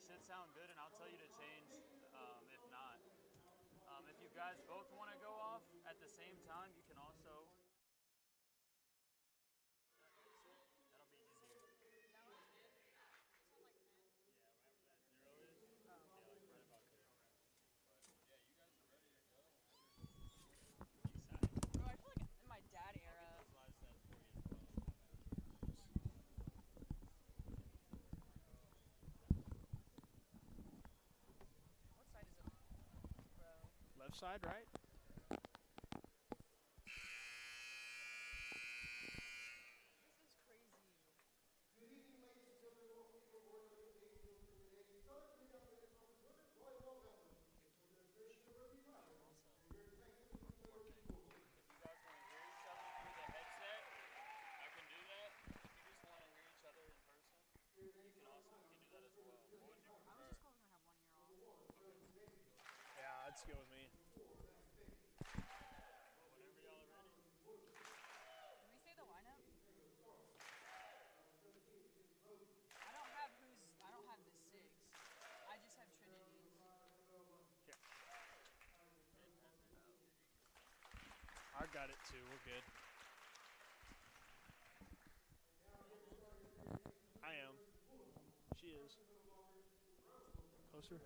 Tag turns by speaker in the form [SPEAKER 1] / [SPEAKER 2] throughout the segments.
[SPEAKER 1] should sound good, and I'll tell you to change if not. If you guys both want to go off at the same time, you can also. That'll be easier. Yeah, right where that 0 is. Yeah, like right about there. But yeah, you guys are ready to go.
[SPEAKER 2] Bro, I feel like in my dad era. What side is it, bro?
[SPEAKER 3] Left side, right? Yeah, that's good with me.
[SPEAKER 1] Whenever y'all are ready.
[SPEAKER 2] Can we say the lineup? I don't have the 6. I just have Trinity.
[SPEAKER 3] Yeah. I got it too. We're good. I am. She is. Closer.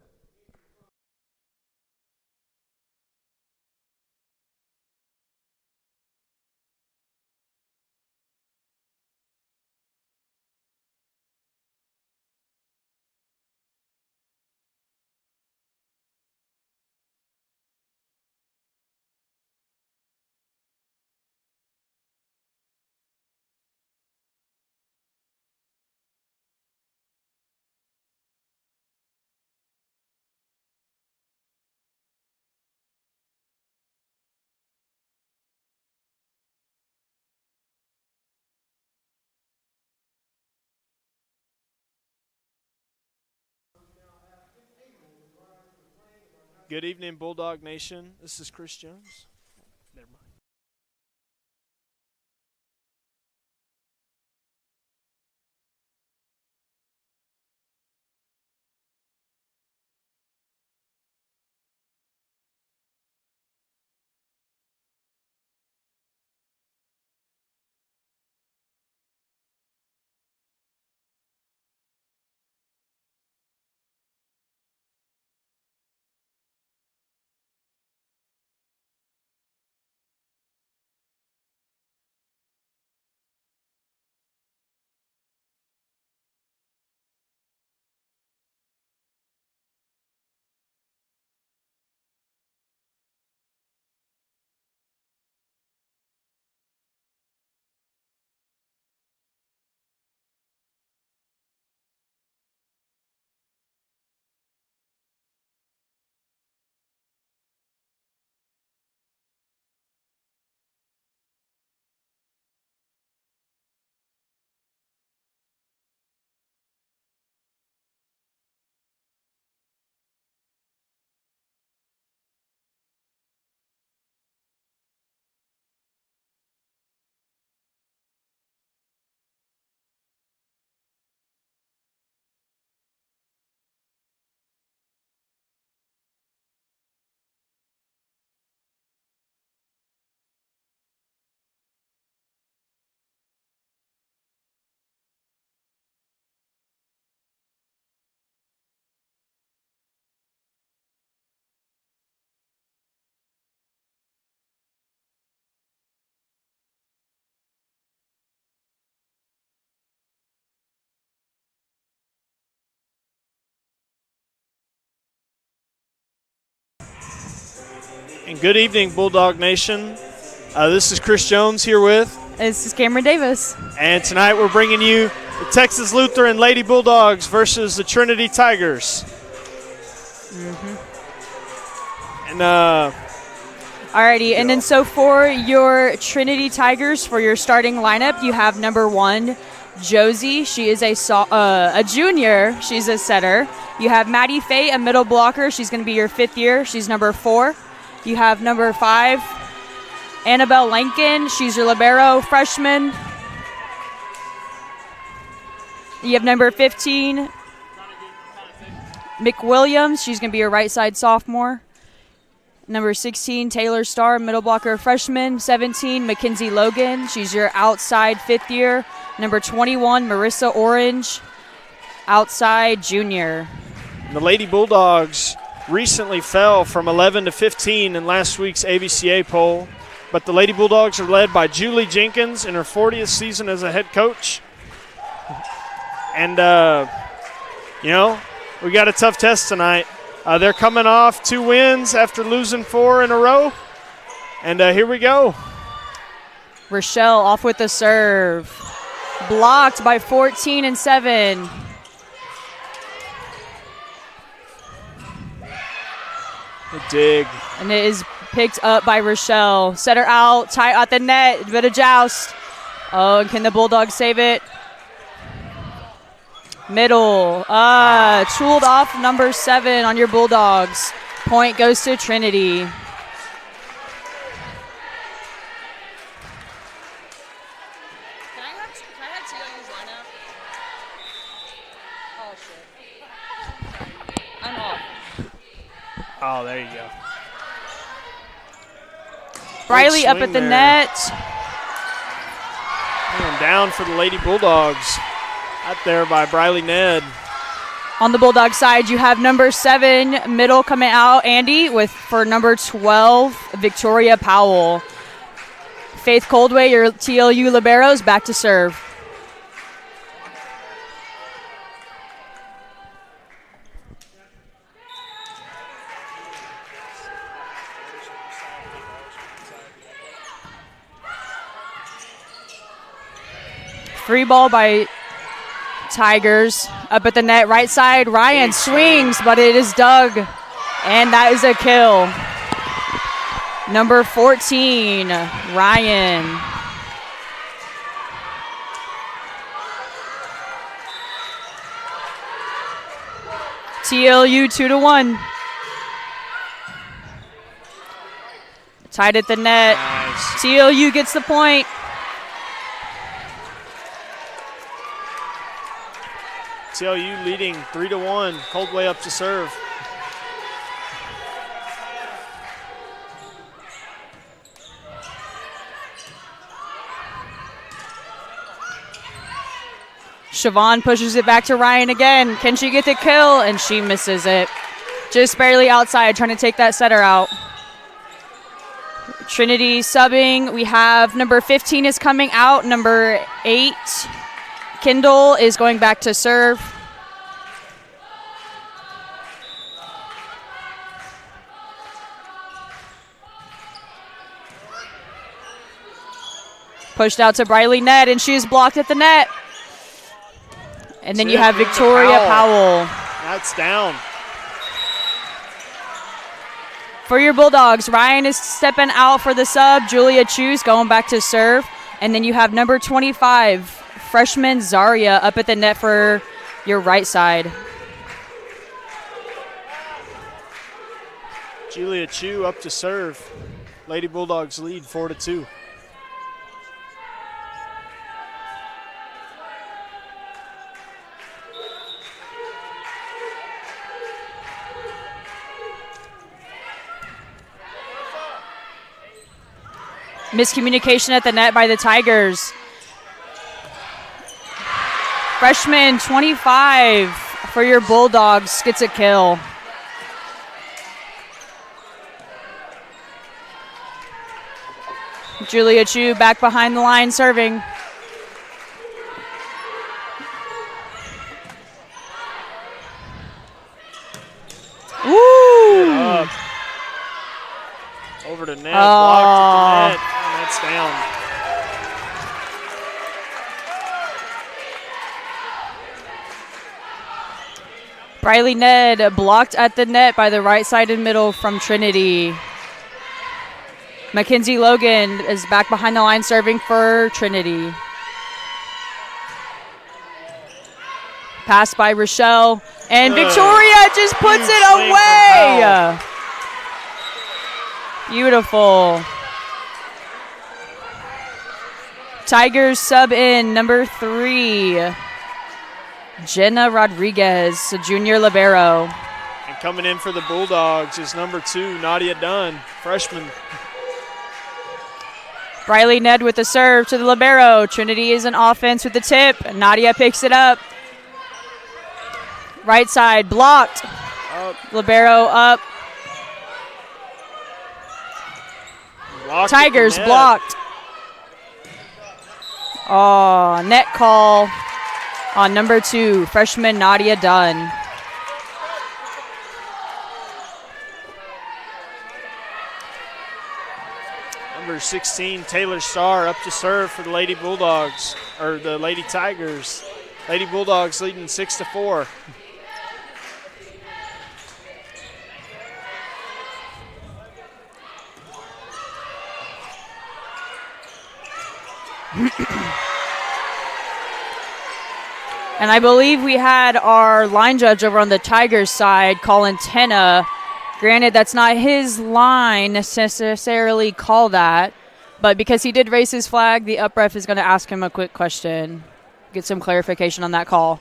[SPEAKER 3] Good evening, Bulldog Nation. This is Chris Jones. Never mind. And good evening, Bulldog Nation. This is Chris Jones here with.
[SPEAKER 2] This is Cameron Davis.
[SPEAKER 3] And tonight we're bringing you the Texas Lutheran Lady Bulldogs versus the Trinity Tigers. And
[SPEAKER 2] Alrighty, and then so for your Trinity Tigers, for your starting lineup, you have number 1, Josie. She is a junior. She's a setter. You have Maddie Fay, a middle blocker. She's going to be your 5th year. She's number 4. You have number 5, Annabelle Lankin. She's your libero freshman. You have number 15. McWilliams, she's going to be your right side sophomore. Number 16, Taylor Starr, middle blocker freshman. 17, Mackenzie Logan, she's your outside fifth year. Number 21, Marissa Orange, outside junior.
[SPEAKER 3] And the Lady Bulldogs recently fell from 11 to 15 in last week's ABCA poll, but the Lady Bulldogs are led by Julie Jenkins in her 40th season as a head coach. And, we got a tough test tonight. They're coming off 2 wins after losing 4 in a row. And here we go.
[SPEAKER 2] Rochelle off with the serve. Blocked by 14 and 7.
[SPEAKER 3] The dig.
[SPEAKER 2] And it is picked up by Rochelle. Setter out, tight at the net, bit of joust. Oh, and can the Bulldogs save it? Middle. Chooled off number 7 on your Bulldogs. Point goes to Trinity. Can I have TLU's lineup? Oh, shit. I'm off.
[SPEAKER 3] Oh, there you go.
[SPEAKER 2] Briley up at the net.
[SPEAKER 3] And down for the Lady Bulldogs. Out there by Briley Ned.
[SPEAKER 2] On the Bulldog side, you have number 7, middle coming out, Andy, for number 12, Victoria Powell. Faith Coldway, your TLU liberos, back to serve. Free ball by Tigers. Up at the net, right side, Ryan swings, but it is dug. And that is a kill. Number 14, Ryan. TLU 2-1. Tied at the net.
[SPEAKER 3] Nice.
[SPEAKER 2] TLU gets the point.
[SPEAKER 3] TLU leading 3-1. Coldway up to serve.
[SPEAKER 2] Siobhan pushes it back to Ryan again. Can she get the kill? And she misses it. Just barely outside, trying to take that setter out. Trinity subbing. We have number 15 is coming out. Number 8, Kendall, is going back to serve. Pushed out to Briley Ned, and she is blocked at the net. And then you have Victoria Powell.
[SPEAKER 3] That's down.
[SPEAKER 2] For your Bulldogs, Ryan is stepping out for the sub. Julia Chu's going back to serve. And then you have number 25, freshman Zaria, up at the net for your right side.
[SPEAKER 3] Julia Chu up to serve. Lady Bulldogs lead 4-2.
[SPEAKER 2] Miscommunication at the net by the Tigers. Freshman 25 for your Bulldogs gets a kill. Julia Chu back behind the line serving. Ooh!
[SPEAKER 3] Over to net, blocked at the net, and that's down.
[SPEAKER 2] Briley Ned blocked at the net by the right side and middle from Trinity. Mackenzie Logan is back behind the line serving for Trinity. Pass by Rochelle, and Victoria just puts it away. Beautiful. Tigers sub in number 3, Jenna Rodriguez, a junior libero.
[SPEAKER 3] Coming in for the Bulldogs is number 2, Nadia Dunn, freshman.
[SPEAKER 2] Briley Ned with the serve to the libero. Trinity is an offense with the tip. Nadia picks it up. Right side, blocked. Libero up. Tigers blocked. Oh, net call on number 2, freshman Nadia Dunn.
[SPEAKER 3] Number 16, Taylor Starr up to serve for the Lady Bulldogs, or the Lady Tigers. Lady Bulldogs leading 6-4.
[SPEAKER 2] And I believe we had our line judge over on the Tigers side, Colin Tenna. Granted, that's not his line necessarily call that, but because he did raise his flag, the up ref is going to ask him a quick question, get some clarification on that call.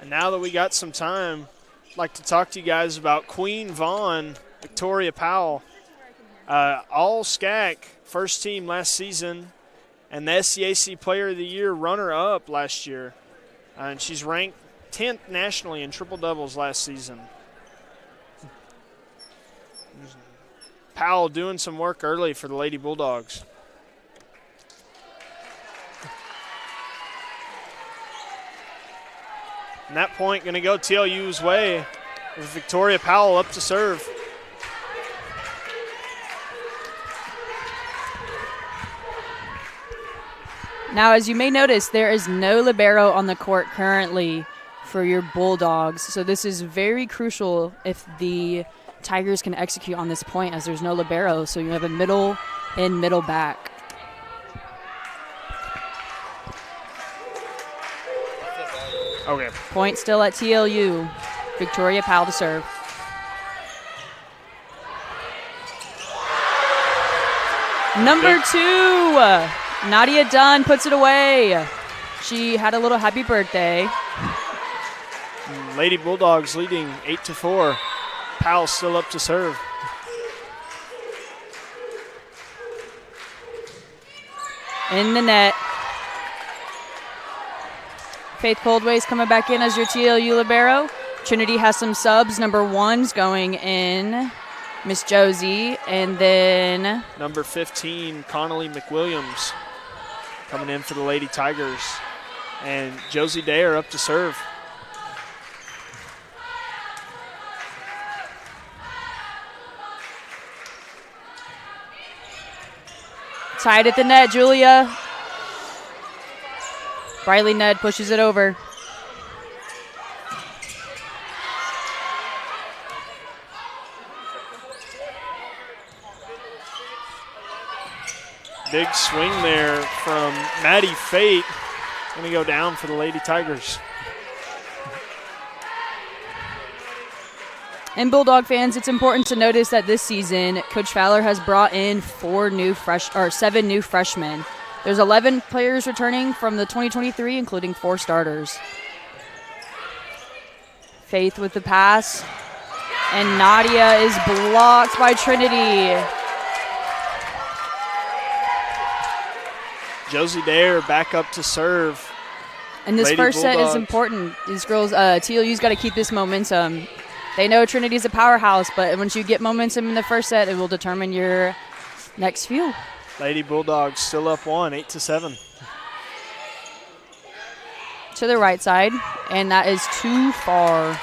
[SPEAKER 3] And now that we got some time, I'd like to talk to you guys about Queen Vaughn, Victoria Powell. All SCAC first team last season, and the SCAC Player of the Year runner-up last year. And she's ranked 10th nationally in triple doubles last season. Powell doing some work early for the Lady Bulldogs. And that point going to go TLU's way with Victoria Powell up to serve.
[SPEAKER 2] Now, as you may notice, there is no libero on the court currently for your Bulldogs. So this is very crucial if the Tigers can execute on this point, as there's no libero. So you have a middle and middle back.
[SPEAKER 3] Okay.
[SPEAKER 2] Point still at TLU. Victoria Powell to serve. Number 2. Nadia Dunn puts it away. She had a little happy birthday.
[SPEAKER 3] Lady Bulldogs leading 8-4. Powell still up to serve.
[SPEAKER 2] In the net. Faith Coldway's coming back in as your TLU libero. Trinity has some subs. Number 1's going in. Miss Josie. And then
[SPEAKER 3] number 15, Connolly McWilliams, coming in for the Lady Tigers. And Josie Dayer up to serve.
[SPEAKER 2] Tied at the net, Julia. Briley Ned pushes it over.
[SPEAKER 3] Big swing there from Maddie Fate. Going to go down for the Lady Tigers.
[SPEAKER 2] And Bulldog fans, it's important to notice that this season, Coach Fowler has brought in 7 new freshmen. There's 11 players returning from the 2023, including 4 starters. Faith with the pass. And Nadia is blocked by Trinity.
[SPEAKER 3] Josie Dayer back up to serve.
[SPEAKER 2] And this
[SPEAKER 3] Lady
[SPEAKER 2] first set is
[SPEAKER 3] Bulldogs.
[SPEAKER 2] important. These girls, TLU's got to keep this momentum. They know Trinity's a powerhouse, but once you get momentum in the first set, it will determine your next few.
[SPEAKER 3] Lady Bulldogs still up 1, 8-7.
[SPEAKER 2] To the right side, and that is too far.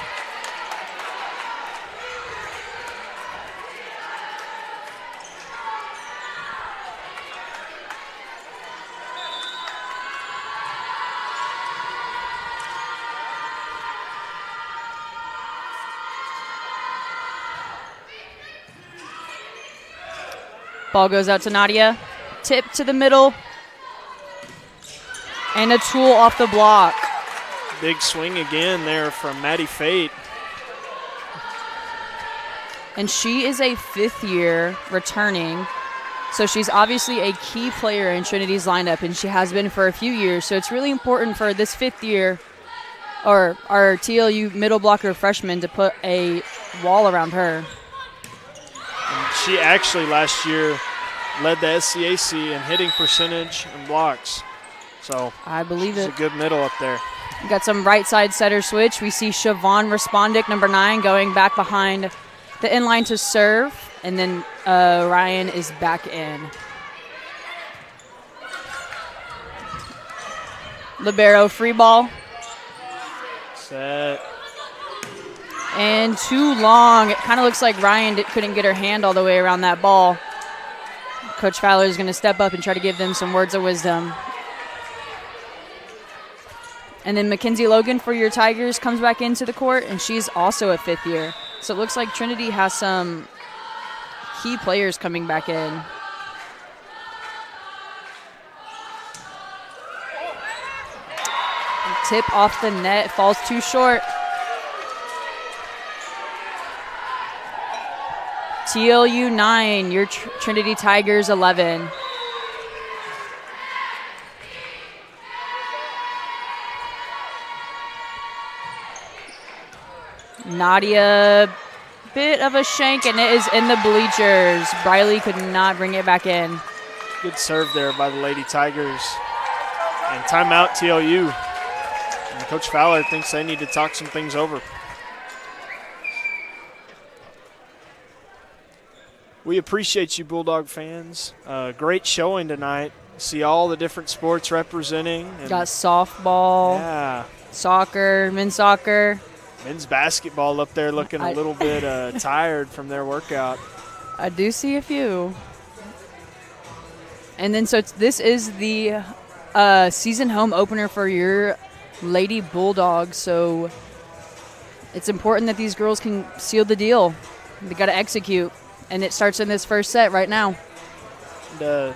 [SPEAKER 2] Ball goes out to Nadia. Tip to the middle. And a tool off the block.
[SPEAKER 3] Big swing again there from Maddie Fate.
[SPEAKER 2] And she is a 5th year returning. So she's obviously a key player in Trinity's lineup, and she has been for a few years. So it's really important for this 5th year, or our TLU middle blocker freshman, to put a wall around her.
[SPEAKER 3] And she actually last year led the SCAC in hitting percentage and blocks. So
[SPEAKER 2] I believe
[SPEAKER 3] she's
[SPEAKER 2] it.
[SPEAKER 3] a good middle up there.
[SPEAKER 2] We got some right side setter switch. We see Siobhan Respondic, number 9, going back behind the inline to serve. And then Ryan is back in. Libero free ball.
[SPEAKER 3] Set.
[SPEAKER 2] And too long. It kind of looks like Ryan couldn't get her hand all the way around that ball. Coach Fowler is going to step up and try to give them some words of wisdom. And then Mackenzie Logan for your Tigers comes back into the court, and she's also a 5th year. So it looks like Trinity has some key players coming back in. Tip off the net, falls too short. TLU 9, your Trinity Tigers 11. Nadia, bit of a shank, and it is in the bleachers. Briley could not bring it back in.
[SPEAKER 3] Good serve there by the Lady Tigers. And timeout TLU. And Coach Fowler thinks they need to talk some things over. We appreciate you, Bulldog fans. Great showing tonight. See all the different sports representing. And
[SPEAKER 2] got softball,
[SPEAKER 3] yeah,
[SPEAKER 2] soccer, men's soccer.
[SPEAKER 3] Men's basketball up there looking a little bit tired from their workout.
[SPEAKER 2] I do see a few. And then this is the season home opener for your Lady Bulldogs. So it's important that these girls can seal the deal. They got to execute. And it starts in this first set right now.
[SPEAKER 3] And,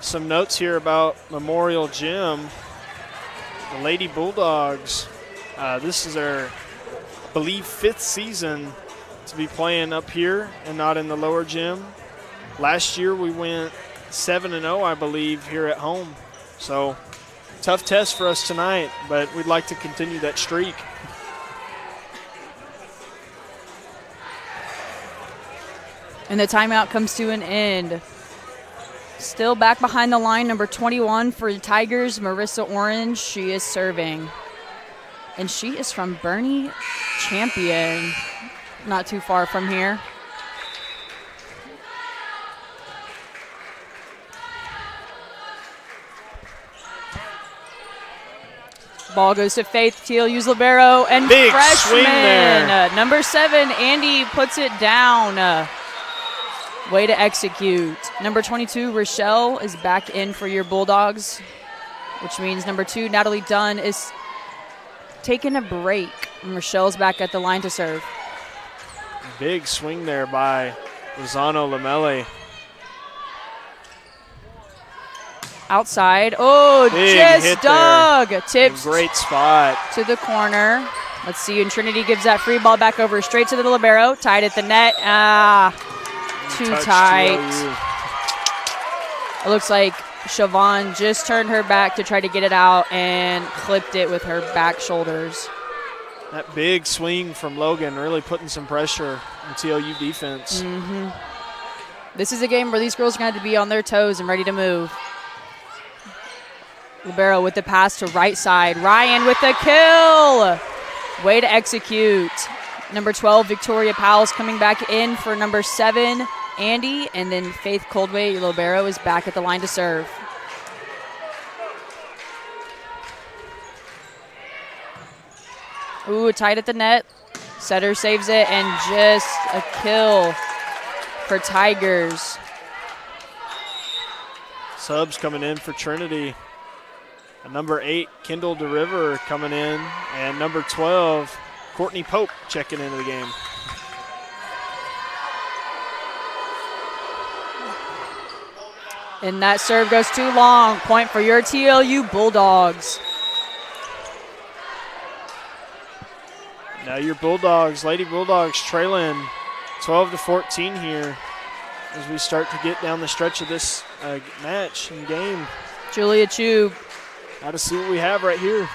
[SPEAKER 3] some notes here about Memorial Gym. The Lady Bulldogs, this is their, I believe, 5th season to be playing up here and not in the lower gym. Last year we went 7-0, I believe, here at home. So tough test for us tonight, but we'd like to continue that streak.
[SPEAKER 2] And the timeout comes to an end. Still back behind the line, number 21 for the Tigers, Marissa Orange. She is serving. And she is from Bernie Champion, not too far from here. Ball goes to Faith, TLU's libero, and
[SPEAKER 3] big
[SPEAKER 2] freshman,
[SPEAKER 3] swing there.
[SPEAKER 2] Number 7, Andy puts it down. Way to execute. Number 22, Rochelle, is back in for your Bulldogs, which means number 2, Natalie Dunn, is taking a break. And Rochelle's back at the line to serve.
[SPEAKER 3] Big swing there by Lozano Lamele.
[SPEAKER 2] Outside. Oh,
[SPEAKER 3] big
[SPEAKER 2] just dug. Tips.
[SPEAKER 3] Great spot.
[SPEAKER 2] To the corner. Let's see. And Trinity gives that free ball back over straight to the libero. Tied at the net. Too tight. It looks like Siobhan just turned her back to try to get it out and clipped it with her back shoulders.
[SPEAKER 3] That big swing from Logan really putting some pressure on TLU defense.
[SPEAKER 2] Mm-hmm. This is a game where these girls are going to have to be on their toes and ready to move. Libero with the pass to right side. Ryan with the kill. Way to execute. Number 12, Victoria Powell's coming back in for number 7, Andy. And then Faith Coldway, your libero, is back at the line to serve. Ooh, tight at the net. Setter saves it, and just a kill for Tigers.
[SPEAKER 3] Subs coming in for Trinity. Number 8, Kendall DeRiver coming in. And number 12, Courtney Pope checking into the game.
[SPEAKER 2] And that serve goes too long. Point for your TLU Bulldogs.
[SPEAKER 3] Now your Bulldogs, Lady Bulldogs, trailing 12-14 here. as we start to get down the stretch of this match and game.
[SPEAKER 2] Julia Chu
[SPEAKER 3] Got to see what we have right here.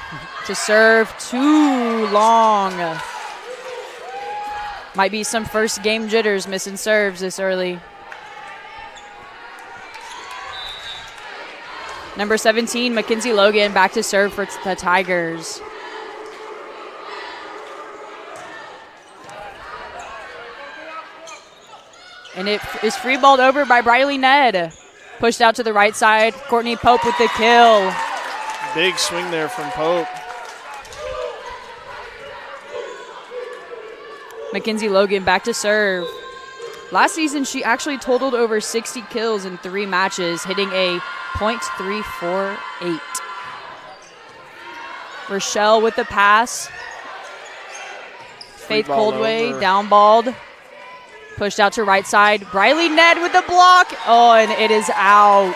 [SPEAKER 2] to serve too long. Might be some first game jitters, missing serves this early. Number 17, Mackenzie Logan, back to serve for the Tigers. And it is free-balled over by Briley Ned. Pushed out to the right side. Courtney Pope with the kill.
[SPEAKER 3] Big swing there from Pope.
[SPEAKER 2] Mackenzie Logan back to serve. Last season, she actually totaled over 60 kills in 3 matches, hitting a .348. Rochelle with the pass. Faith Coldway downballed. Pushed out to right side. Briley Ned with the block. Oh, and it is out.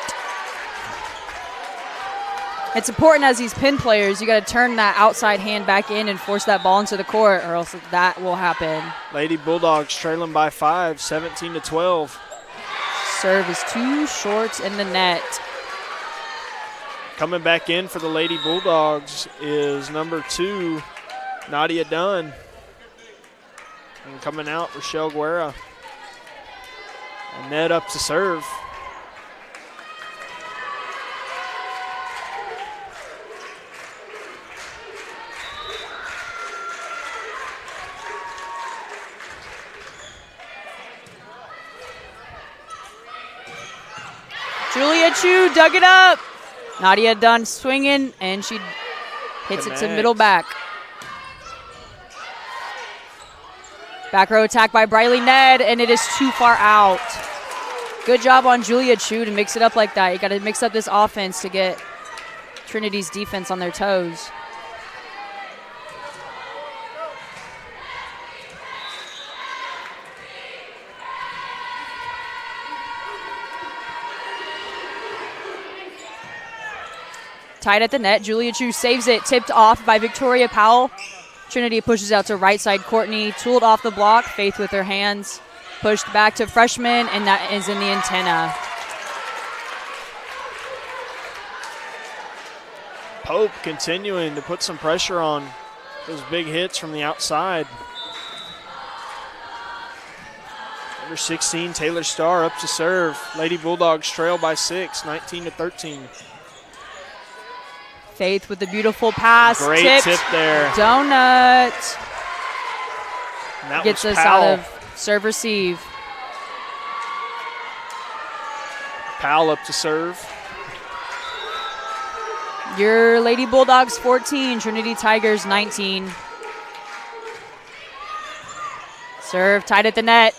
[SPEAKER 2] It's important as these pin players, you got to turn that outside hand back in and force that ball into the court, or else that will happen.
[SPEAKER 3] Lady Bulldogs trailing by 5, 17-12.
[SPEAKER 2] Serve is too short in the net.
[SPEAKER 3] Coming back in for the Lady Bulldogs is number 2, Nadia Dunn. And coming out, Rochelle Guerra. And Ned up to serve.
[SPEAKER 2] Julia Chu dug it up. Nadia Dunn swinging, and she hits it to middle back. Back row attack by Briley Ned, and it is too far out. Good job on Julia Chu to mix it up like that. You got to mix up this offense to get Trinity's defense on their toes. Tied at the net, Julia Chu saves it, tipped off by Victoria Powell. Trinity pushes out to right side, Courtney, tooled off the block, Faith with her hands, pushed back to freshman, and that is in the antenna.
[SPEAKER 3] Pope continuing to put some pressure on those big hits from the outside. Number 16, Taylor Starr up to serve. Lady Bulldogs trail by 6, 19-13.
[SPEAKER 2] Faith with the beautiful pass.
[SPEAKER 3] Great tip there.
[SPEAKER 2] Donut.
[SPEAKER 3] And that
[SPEAKER 2] gets
[SPEAKER 3] was
[SPEAKER 2] us
[SPEAKER 3] Powell.
[SPEAKER 2] out of serve receive.
[SPEAKER 3] Powell up to serve.
[SPEAKER 2] Your Lady Bulldogs 14, Trinity Tigers 19. Serve tied at the net.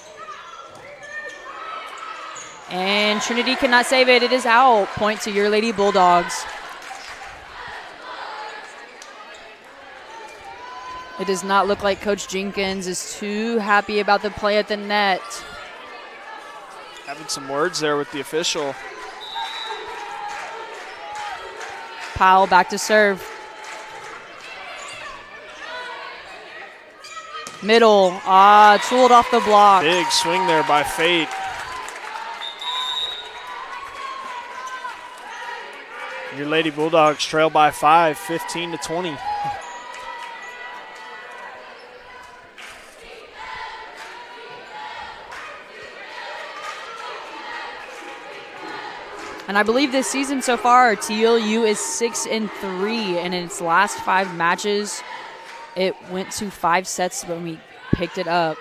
[SPEAKER 2] And Trinity cannot save it. It is out. Point to your Lady Bulldogs. It does not look like Coach Jenkins is too happy about the play at the net.
[SPEAKER 3] Having some words there with the official.
[SPEAKER 2] Powell back to serve. Middle, tooled off the block.
[SPEAKER 3] Big swing there by Fate. Your Lady Bulldogs trail by 5, 15-20.
[SPEAKER 2] And I believe this season so far, TLU is 6-3, and in its last 5 matches, it went to 5 sets when we picked it up.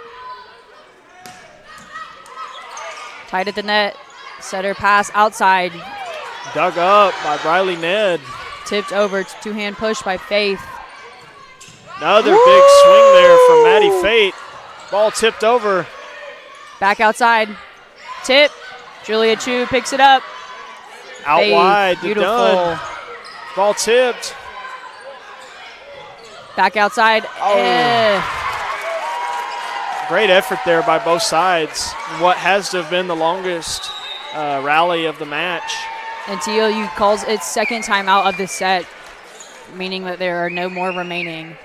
[SPEAKER 2] Tied at the net, setter pass outside.
[SPEAKER 3] Dug up by Briley Ned.
[SPEAKER 2] Tipped over, two-hand push by Faith.
[SPEAKER 3] Another big swing there from Maddie Fate. Ball tipped over.
[SPEAKER 2] Back outside, tip. Julia Chu picks it up.
[SPEAKER 3] Out
[SPEAKER 2] Faith,
[SPEAKER 3] wide to
[SPEAKER 2] beautiful.
[SPEAKER 3] Dunn. Ball tipped.
[SPEAKER 2] Back outside.
[SPEAKER 3] Great effort there by both sides. What has to have been the longest rally of the match.
[SPEAKER 2] And TLU calls its second timeout of the set, meaning that there are no more remaining.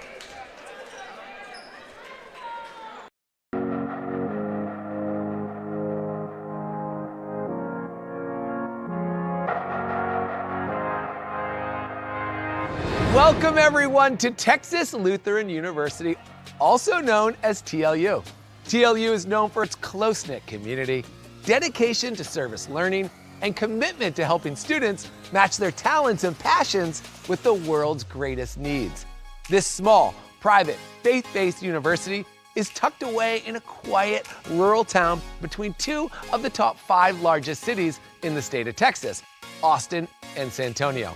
[SPEAKER 4] Welcome everyone to Texas Lutheran University, also known as TLU. TLU is known for its close-knit community, dedication to service learning, and commitment to helping students match their talents and passions with the world's greatest needs. This small, private, faith-based university is tucked away in a quiet, rural town between two of the top 5 largest cities in the state of Texas, Austin and San Antonio.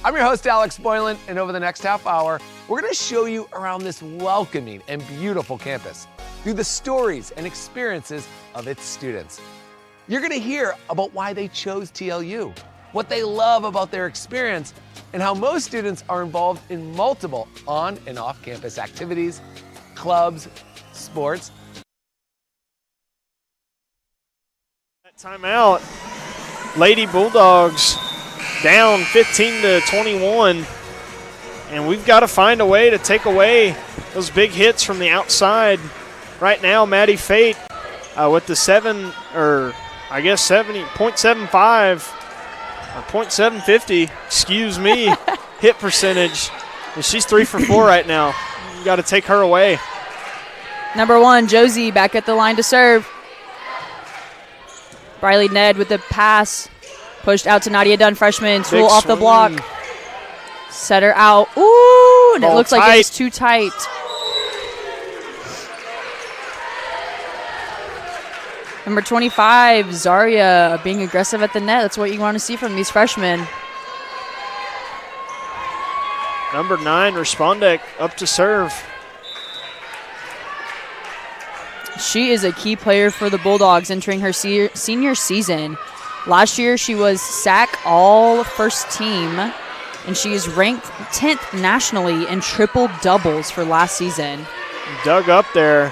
[SPEAKER 4] I'm your host, Alex Boylan, and over the next half hour, we're gonna show you around this welcoming and beautiful campus through the stories and experiences of its students. You're gonna hear about why they chose TLU, what they love about their experience, and how most students are involved in multiple on and off campus activities, clubs, sports.
[SPEAKER 3] That timeout, Lady Bulldogs down 15-21, and we've got to find a way to take away those big hits from the outside. Right now, Maddie Fate with the 70.75 or .750, excuse me, hit percentage, and she's 3 for 4 right now. You got to take her away.
[SPEAKER 2] Number 1, Josie, back at the line to serve. Briley Ned with the pass. Pushed out to Nadia Dunn, freshman. Tool off the block. Set her out. Ooh, and it looks like it was too tight. Number 25, Zaria, being aggressive at the net. That's what you want to see from these freshmen.
[SPEAKER 3] Number 9, Respondek, up to serve.
[SPEAKER 2] She is a key player for the Bulldogs entering her senior season. Last year, she was SAC all first team, and she is ranked 10th nationally in triple doubles for last season.
[SPEAKER 3] Dug up there.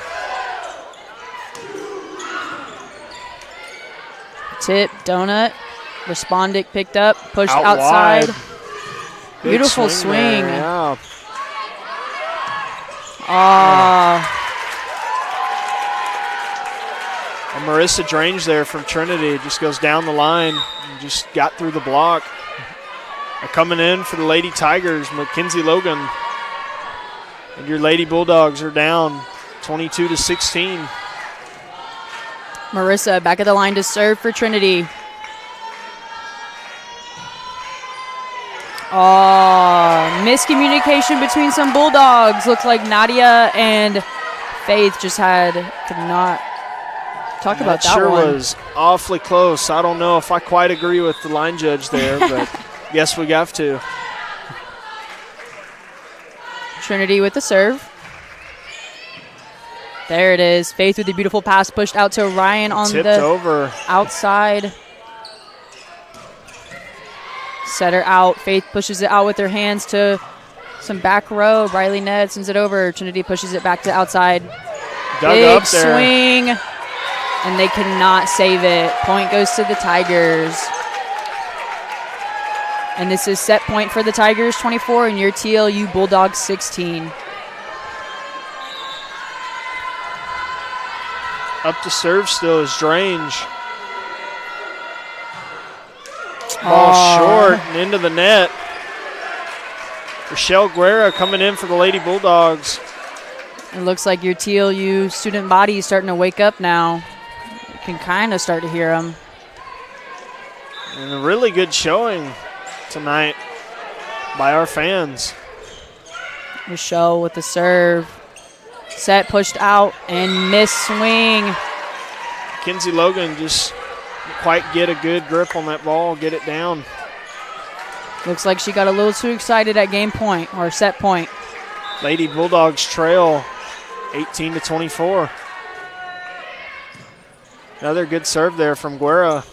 [SPEAKER 2] Tip, donut, Respondic picked up, pushed outside. Beautiful swing.
[SPEAKER 3] Yeah. And Marissa Drange there from Trinity just goes down the line and just got through the block. And coming in for the Lady Tigers, Mackenzie Logan. And your Lady Bulldogs are down 22-16.
[SPEAKER 2] Marissa back at the line to serve for Trinity. Miscommunication between some Bulldogs. Looks like Nadia and Faith just could not talk about that
[SPEAKER 3] sure
[SPEAKER 2] one.
[SPEAKER 3] Sure was awfully close. I don't know if I quite agree with the line judge there, but guess we have to.
[SPEAKER 2] Trinity with the serve. There it is. Faith with the beautiful pass pushed out to Ryan on
[SPEAKER 3] Tipped
[SPEAKER 2] the
[SPEAKER 3] over.
[SPEAKER 2] Outside. Set her out. Faith pushes it out with her hands to some back row. Riley Ned sends it over. Trinity pushes it back to outside.
[SPEAKER 3] Dug
[SPEAKER 2] Big
[SPEAKER 3] up there.
[SPEAKER 2] Swing. And they cannot save it. Point goes to the Tigers. And this is set point for the Tigers, 24, and your TLU Bulldogs, 16.
[SPEAKER 3] Up to serve still is Drange. Ball short and into the net. Rochelle Guerra coming in for the Lady Bulldogs.
[SPEAKER 2] It looks like your TLU student body is starting to wake up now. You can kind of start to hear them.
[SPEAKER 3] And a really good showing tonight by our fans.
[SPEAKER 2] Rochelle with the serve. Set, pushed out, and missed swing.
[SPEAKER 3] Kinsey Logan just didn't quite get a good grip on that ball, get it down.
[SPEAKER 2] Looks like she got a little too excited at game point, or set point.
[SPEAKER 3] Lady Bulldogs trail 18-24. Another good serve there from Guerra.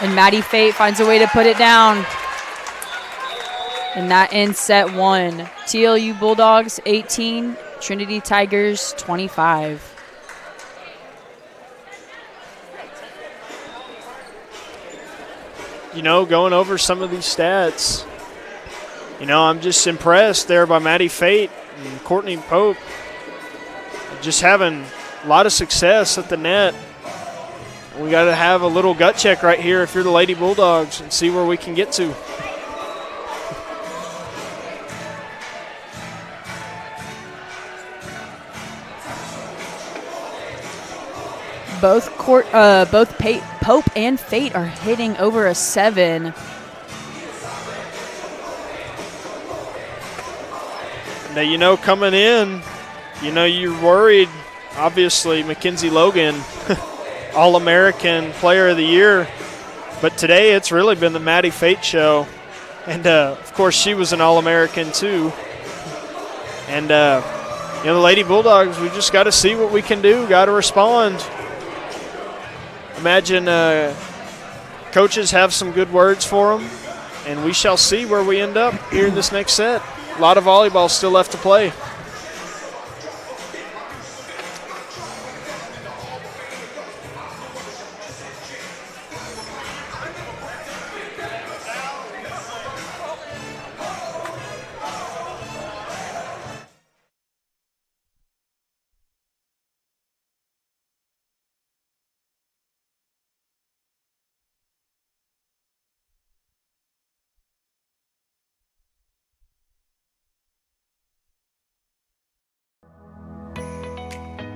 [SPEAKER 2] And Maddie Fate finds a way to put it down. And that ends set 1. TLU Bulldogs 18, Trinity Tigers 25.
[SPEAKER 3] You know, going over some of these stats, you know, I'm just impressed there by Maddie Fate and Courtney Pope. Just having a lot of success at the net. We got to have a little gut check right here if you're the Lady Bulldogs and see where we can get to.
[SPEAKER 2] Both Pope and Fate are hitting over a 7.
[SPEAKER 3] Now, coming in, you're worried. Obviously, Mackenzie Logan, All-American Player of the Year. But today it's really been the Maddie Fate show. And, of course, she was an All-American too. And, the Lady Bulldogs, we just got to see what we can do, got to respond. Imagine coaches have some good words for them, and we shall see where we end up here in this next set. A lot of volleyball still left to play.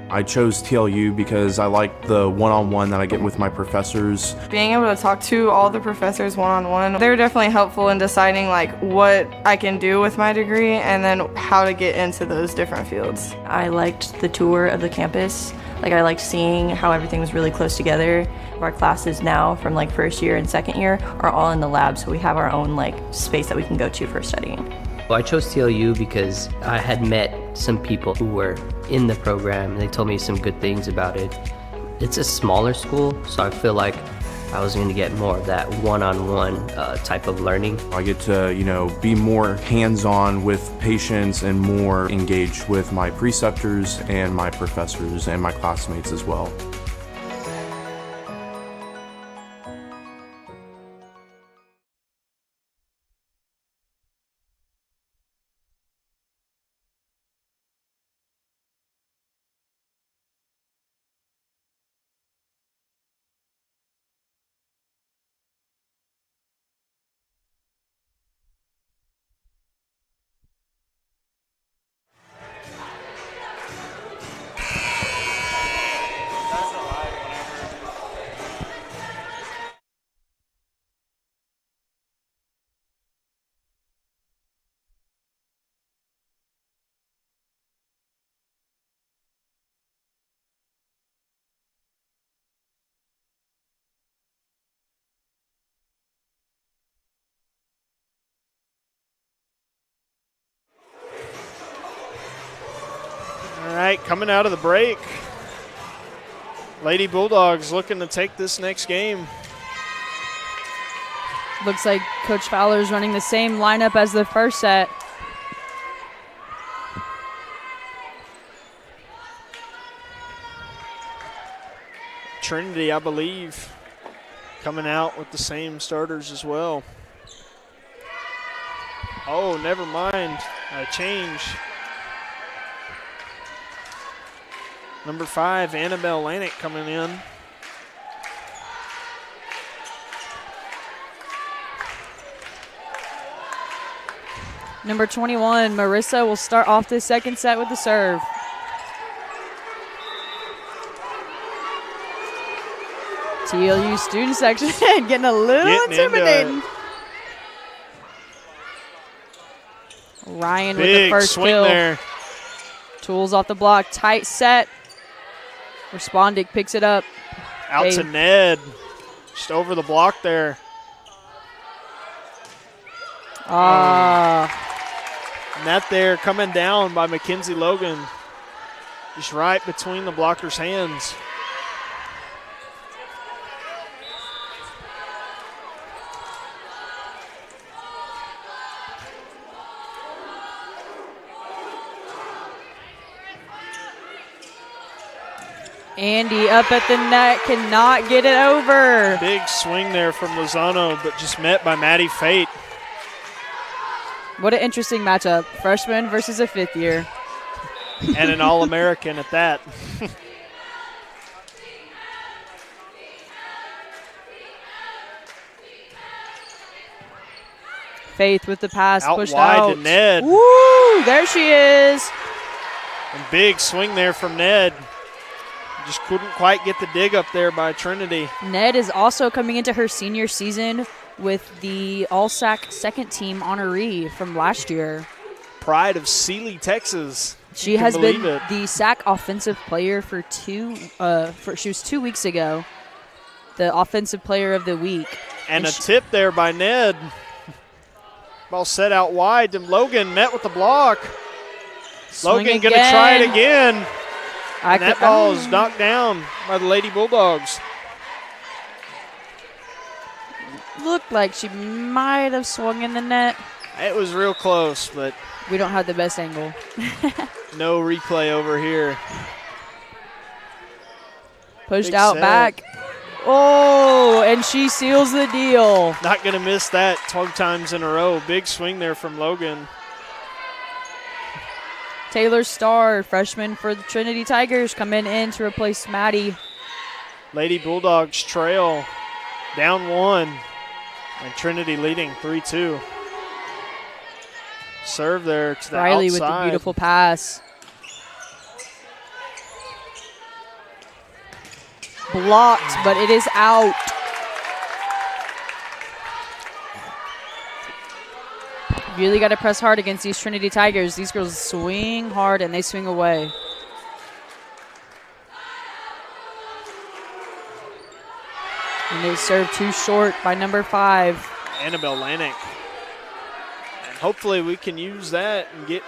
[SPEAKER 5] I chose TLU because I like the one-on-one that I get with my professors.
[SPEAKER 6] Being able to talk to all the professors one-on-one, they're definitely helpful in deciding what I can do with my degree and then how to get into those different fields.
[SPEAKER 7] I liked the tour of the campus. I liked seeing how everything was really close together. Our classes now from first year and second year are all in the lab, so we have our own space that we can go to for studying.
[SPEAKER 8] Well, I chose TLU because I had met some people who were in the program. They told me some good things about it. It's a smaller school, so I feel like I was going to get more of that one-on-one type of learning.
[SPEAKER 5] I get to, be more hands-on with patients and more engaged with my preceptors and my professors and my classmates as well.
[SPEAKER 3] All right, coming out of the break, Lady Bulldogs looking to take this next game.
[SPEAKER 2] Looks like Coach Fowler's running the same lineup as the first set.
[SPEAKER 3] Trinity, I believe, coming out with the same starters as well. Oh, never mind. A change. Number 5, Annabelle Lanick coming in.
[SPEAKER 2] Number 21, Marissa, will start off the second set with the serve. TLU student section getting a little intimidating. Ryan with the first
[SPEAKER 3] swing
[SPEAKER 2] kill.
[SPEAKER 3] There.
[SPEAKER 2] Tools off the block, tight set. Respondic picks it up.
[SPEAKER 3] Out to Ned. Just over the block there. Net there coming down by Mackenzie Logan. Just right between the blocker's hands.
[SPEAKER 2] Andy up at the net, cannot get it over.
[SPEAKER 3] Big swing there from Lozano, but just met by Maddie Fate.
[SPEAKER 2] What an interesting matchup. Freshman versus a fifth year.
[SPEAKER 3] And an All-American at that.
[SPEAKER 2] Faith with the pass
[SPEAKER 3] out
[SPEAKER 2] pushed
[SPEAKER 3] wide
[SPEAKER 2] out.
[SPEAKER 3] to Ned.
[SPEAKER 2] Woo! There she is.
[SPEAKER 3] And big swing there from Ned. Just couldn't quite get the dig up there by Trinity.
[SPEAKER 2] Ned is also coming into her senior season with the All-SAC second team honoree from last year.
[SPEAKER 3] Pride of Sealy, Texas.
[SPEAKER 2] She has been the SAC offensive player for she was 2 weeks ago, the offensive player of the week.
[SPEAKER 3] And a tip there by Ned. Ball set out wide, and Logan met with the block. Logan going to try it again. And that ball is knocked down by the Lady Bulldogs.
[SPEAKER 2] Looked like she might have swung in the net.
[SPEAKER 3] It was real close, but
[SPEAKER 2] we don't have the best angle.
[SPEAKER 3] No replay over here.
[SPEAKER 2] Pushed Big out set. Back. Oh, and she seals the deal.
[SPEAKER 3] Not going to miss that 12 times in a row. Big swing there from Logan.
[SPEAKER 2] Taylor Starr, freshman for the Trinity Tigers, coming in to replace Maddie.
[SPEAKER 3] Lady Bulldogs trail down 1, and Trinity leading 3-2. Serve there to the
[SPEAKER 2] Riley
[SPEAKER 3] outside.
[SPEAKER 2] With the beautiful pass. Blocked, but it is out. Really got to press hard against these Trinity Tigers. These girls swing hard and they swing away. And they serve too short by number 5.
[SPEAKER 3] Annabelle Lanick. And hopefully we can use that and get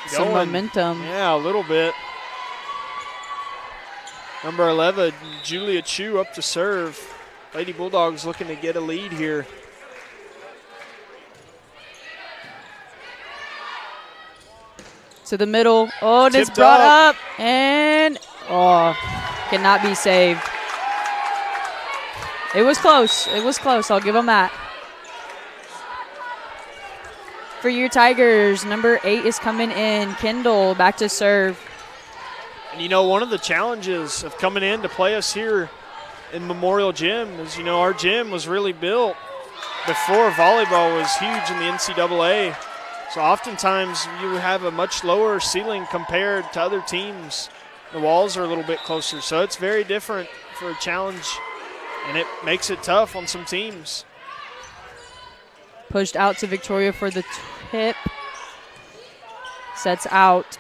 [SPEAKER 2] some
[SPEAKER 3] going.
[SPEAKER 2] Momentum.
[SPEAKER 3] Yeah, a little bit. Number 11, Julia Chu up to serve. Lady Bulldogs looking to get a lead here.
[SPEAKER 2] To the middle. Oh, and it's brought up. And, cannot be saved. It was close. It was close. I'll give them that. For your Tigers, number 8 is coming in. Kendall back to serve.
[SPEAKER 3] And, you know, one of the challenges of coming in to play us here in Memorial Gym is, you know, our gym was really built before volleyball was huge in the NCAA. So oftentimes you have a much lower ceiling compared to other teams. The walls are a little bit closer, so it's very different for a challenge, and it makes it tough on some teams.
[SPEAKER 2] Pushed out to Victoria for the tip. Sets out.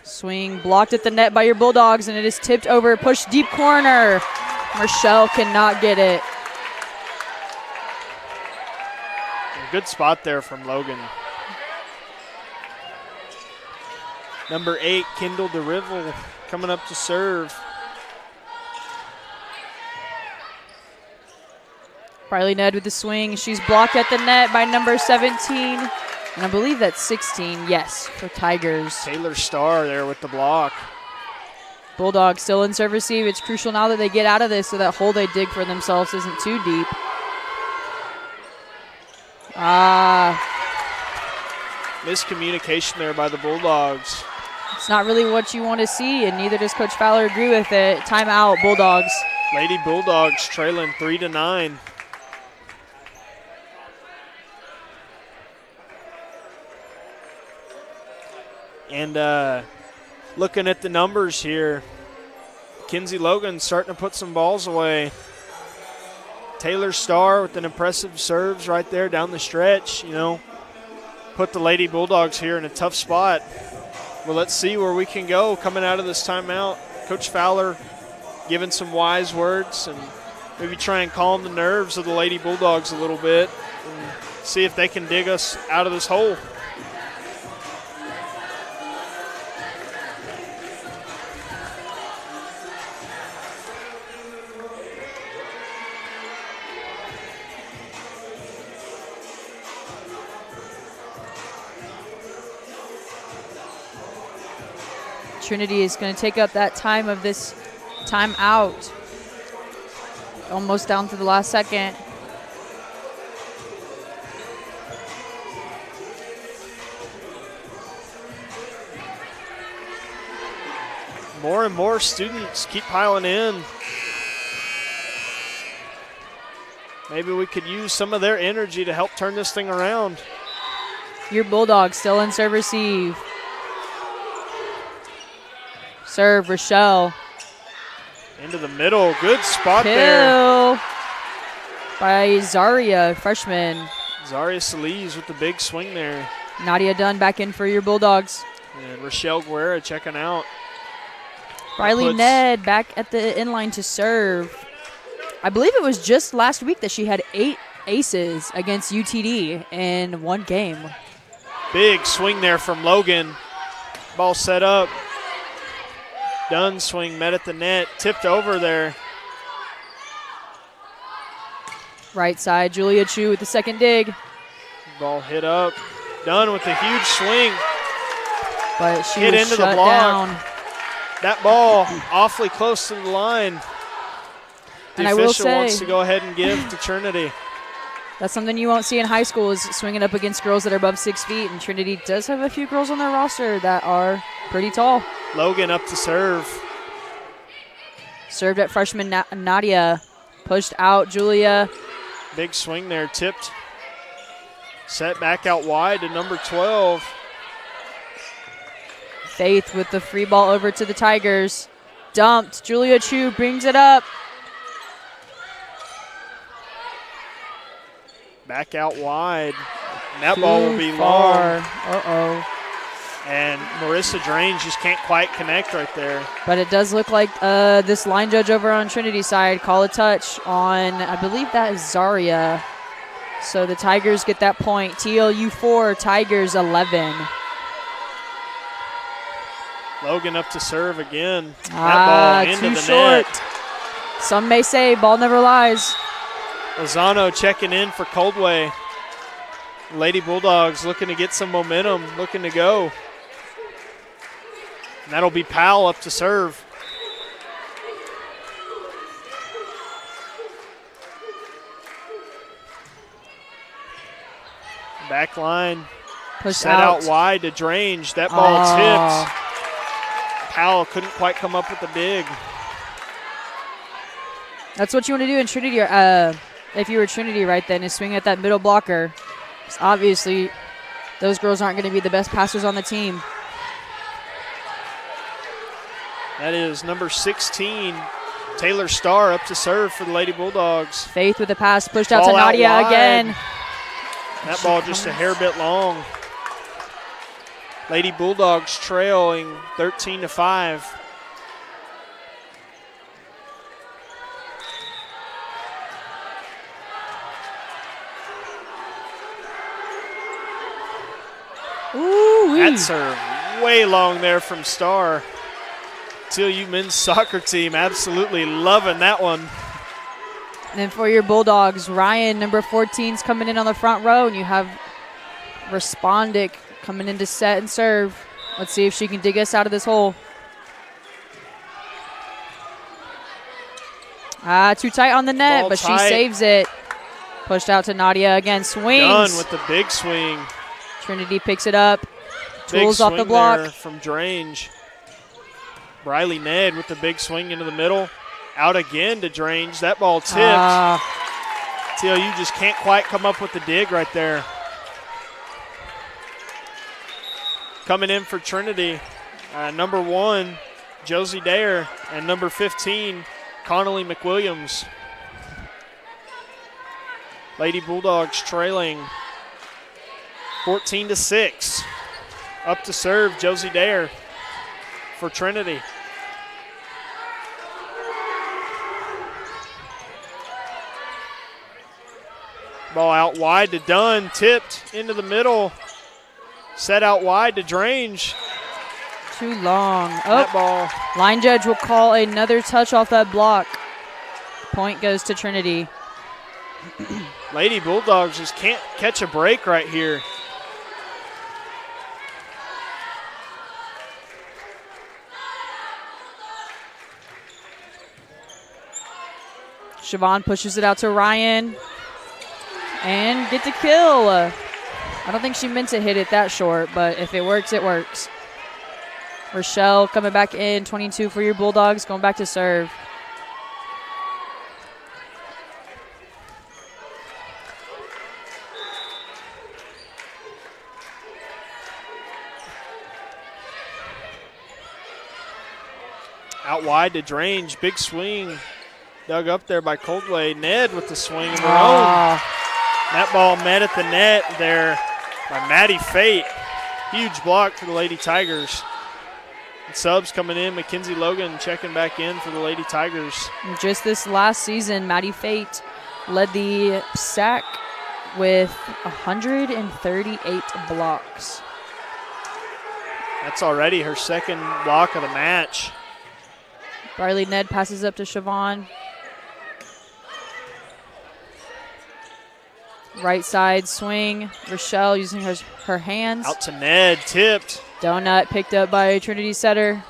[SPEAKER 2] Swing blocked at the net by your Bulldogs, and it is tipped over. Push deep corner. Michelle cannot get it.
[SPEAKER 3] A good spot there from Logan. Number 8, Kendall DeRivel, coming up to serve.
[SPEAKER 2] Riley Ned with the swing. She's blocked at the net by number 17. And I believe that's 16, yes, for Tigers.
[SPEAKER 3] Taylor Starr there with the block.
[SPEAKER 2] Bulldogs still in serve receive. It's crucial now that they get out of this so that hole they dig for themselves isn't too deep.
[SPEAKER 3] Miscommunication there by the Bulldogs.
[SPEAKER 2] It's not really what you want to see, and neither does Coach Fowler agree with it. Timeout, Bulldogs.
[SPEAKER 3] Lady Bulldogs trailing 3-9. And looking at the numbers here, Kinsey Logan starting to put some balls away. Taylor Starr with an impressive serves right there down the stretch, you know. Put the Lady Bulldogs here in a tough spot. Well, let's see where we can go coming out of this timeout. Coach Fowler giving some wise words and maybe try and calm the nerves of the Lady Bulldogs a little bit and see if they can dig us out of this hole.
[SPEAKER 2] Trinity is going to take up that time of this timeout. Almost down to the last second.
[SPEAKER 3] More and more students keep piling in. Maybe we could use some of their energy to help turn this thing around.
[SPEAKER 2] Your Bulldogs still in serve receive. Serve, Rochelle.
[SPEAKER 3] Into the middle. Good spot there.
[SPEAKER 2] Kill by Zaria, freshman.
[SPEAKER 3] Zaria Solis with the big swing there.
[SPEAKER 2] Nadia Dunn back in for your Bulldogs.
[SPEAKER 3] And Rochelle Guerra checking out.
[SPEAKER 2] Riley Ned back at the inline to serve. I believe it was just last week that she had 8 aces against UTD in one game.
[SPEAKER 3] Big swing there from Logan. Ball set up. Dunn swing met at the net. Tipped over there.
[SPEAKER 2] Right side, Julia Chu with the second dig.
[SPEAKER 3] Ball hit up. Dunn with a huge swing.
[SPEAKER 2] But she
[SPEAKER 3] hit
[SPEAKER 2] was
[SPEAKER 3] into
[SPEAKER 2] shut
[SPEAKER 3] the block.
[SPEAKER 2] down.
[SPEAKER 3] That ball awfully close to the line. The
[SPEAKER 2] And I will
[SPEAKER 3] official
[SPEAKER 2] say,
[SPEAKER 3] wants to go ahead and give to Trinity.
[SPEAKER 2] that's something you won't see in high school, is swinging up against girls that are above 6 feet. And Trinity does have a few girls on their roster that are pretty tall.
[SPEAKER 3] Logan up to serve.
[SPEAKER 2] Served at freshman Nadia. Pushed out Julia.
[SPEAKER 3] Big swing there, tipped. Set back out wide to number 12.
[SPEAKER 2] Faith with the free ball over to the Tigers. Dumped. Julia Chu brings it up.
[SPEAKER 3] Back out wide. And that ball will be
[SPEAKER 2] far.
[SPEAKER 3] long.
[SPEAKER 2] Uh-oh.
[SPEAKER 3] And Marissa Drains just can't quite connect right there.
[SPEAKER 2] But it does look like this line judge over on Trinity side call a touch on, I believe that is Zaria. So the Tigers get that point. TLU 4, Tigers 11.
[SPEAKER 3] Logan up to serve again. That ball into
[SPEAKER 2] too
[SPEAKER 3] the
[SPEAKER 2] short.
[SPEAKER 3] net.
[SPEAKER 2] Some may say ball never lies.
[SPEAKER 3] Lozano checking in for Coldway. Lady Bulldogs looking to get some momentum, looking to go. And that'll be Powell up to serve. Back line.
[SPEAKER 2] Push
[SPEAKER 3] Set out wide to Drange. That ball tipped. Powell couldn't quite come up with the dig.
[SPEAKER 2] That's what you want to do in Trinity. If you were Trinity right then, is swing at that middle blocker. Obviously, those girls aren't going to be the best passers on the team.
[SPEAKER 3] That is number 16, Taylor Starr, up to serve for the Lady Bulldogs.
[SPEAKER 2] Faith with the pass, pushed out
[SPEAKER 3] Ball
[SPEAKER 2] to Nadia
[SPEAKER 3] wide.
[SPEAKER 2] again.
[SPEAKER 3] That ball just a hair bit long. Lady Bulldogs trailing 13-5.
[SPEAKER 2] Ooh-wee.
[SPEAKER 3] That serve way long there from Starr. TLU men's soccer team absolutely loving that one.
[SPEAKER 2] And then for your Bulldogs, Ryan, number 14, is coming in on the front row, and you have Respondic coming in to set and serve. Let's see if she can dig us out of this hole. Too tight on the net,
[SPEAKER 3] Ball
[SPEAKER 2] but
[SPEAKER 3] tight.
[SPEAKER 2] she saves it. Pushed out to Nadia again, swings.
[SPEAKER 3] Done with the big swing.
[SPEAKER 2] Trinity picks it up.
[SPEAKER 3] Big
[SPEAKER 2] Tools off the
[SPEAKER 3] swing
[SPEAKER 2] block.
[SPEAKER 3] there from Drange. Briley Ned with the big swing into the middle. Out again to Drange. That ball tipped. TLU just can't quite come up with the dig right there. Coming in for Trinity, number 1, Josie Dare, and number 15, Connolly McWilliams. Lady Bulldogs trailing 14-6. Up to serve, Josie Dare for Trinity. Ball out wide to Dunn, tipped into the middle. Set out wide to Drange.
[SPEAKER 2] Too long.
[SPEAKER 3] That ball.
[SPEAKER 2] Line judge will call another touch off that block. Point goes to Trinity.
[SPEAKER 3] Lady Bulldogs just can't catch a break right here.
[SPEAKER 2] Siobhan pushes it out to Ryan. And get the kill. I don't think she meant to hit it that short, but if it works, it works. Rochelle coming back in, 22 for your Bulldogs, going back to serve.
[SPEAKER 3] Out wide to Drange. Big swing. Dug up there by Coldway. Ned with the swing of her own. That ball met at the net there by Maddie Fate. Huge block for the Lady Tigers. And subs coming in. Mackenzie Logan checking back in for the Lady Tigers.
[SPEAKER 2] Just this last season, Maddie Fate led the SAC with 138 blocks.
[SPEAKER 3] That's already her second block of the match.
[SPEAKER 2] Riley Ned passes up to Siobhan. Right side swing. Rochelle using her hands.
[SPEAKER 3] Out to Ned, tipped.
[SPEAKER 2] Donut picked up by Trinity setter.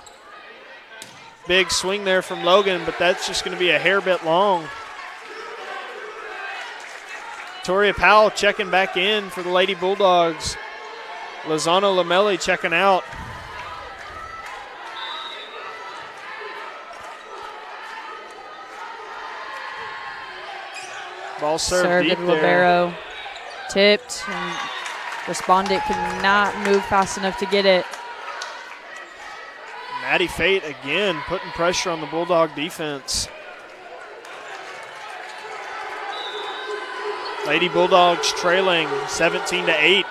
[SPEAKER 3] Big swing there from Logan, but that's just going to be a hair bit long. Victoria Powell checking back in for the Lady Bulldogs. Lozano Lamelli checking out. Ball served deep there.
[SPEAKER 2] Libero. Tipped, and respondent could not move fast enough to get it.
[SPEAKER 3] Maddie Fate again putting pressure on the Bulldog defense. Lady Bulldogs trailing 17-8.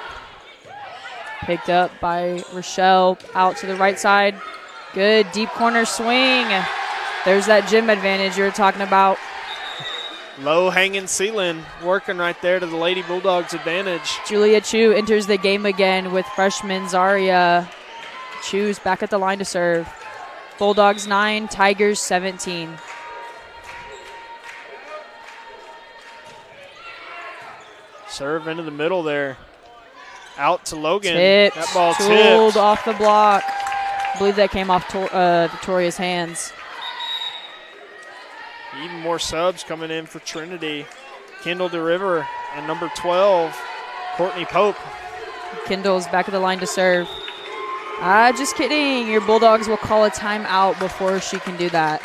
[SPEAKER 2] Picked up by Rochelle, out to the right side. Good deep corner swing. There's that gym advantage you were talking about.
[SPEAKER 3] Low hanging ceiling working right there to the Lady Bulldogs advantage.
[SPEAKER 2] Julia Chu enters the game again with freshman Zaria. Chu's back at the line to serve. Bulldogs 9, Tigers 17.
[SPEAKER 3] Serve into the middle there. Out to Logan.
[SPEAKER 2] Tipped.
[SPEAKER 3] That ball
[SPEAKER 2] Tooled
[SPEAKER 3] tipped.
[SPEAKER 2] off the block. I believe that came off Victoria's hands.
[SPEAKER 3] Even more subs coming in for Trinity. Kendall DeRiver and number 12, Courtney Pope.
[SPEAKER 2] Kendall's back at the line to serve. Just kidding. Your Bulldogs will call a timeout before she can do that.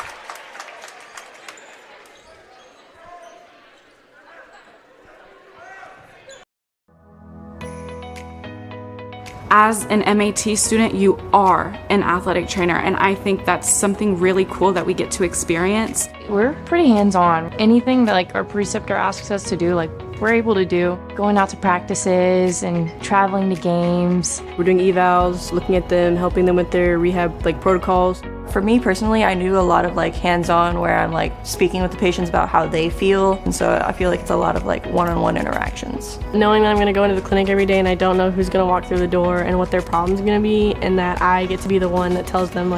[SPEAKER 9] As an MAT student, you are an athletic trainer, and I think that's something really cool that we get to experience.
[SPEAKER 10] We're pretty hands-on. Anything that like our preceptor asks us to do, like we're able to do. Going out to practices and traveling to games.
[SPEAKER 11] We're doing evals, looking at them, helping them with their rehab protocols.
[SPEAKER 7] For me personally, I do a lot of hands-on where I'm speaking with the patients about how they feel, and so I feel like it's a lot of one-on-one interactions.
[SPEAKER 11] Knowing that I'm going to go into the clinic every day and I don't know who's going to walk through the door and what their problem's going to be, and that I get to be the one that tells them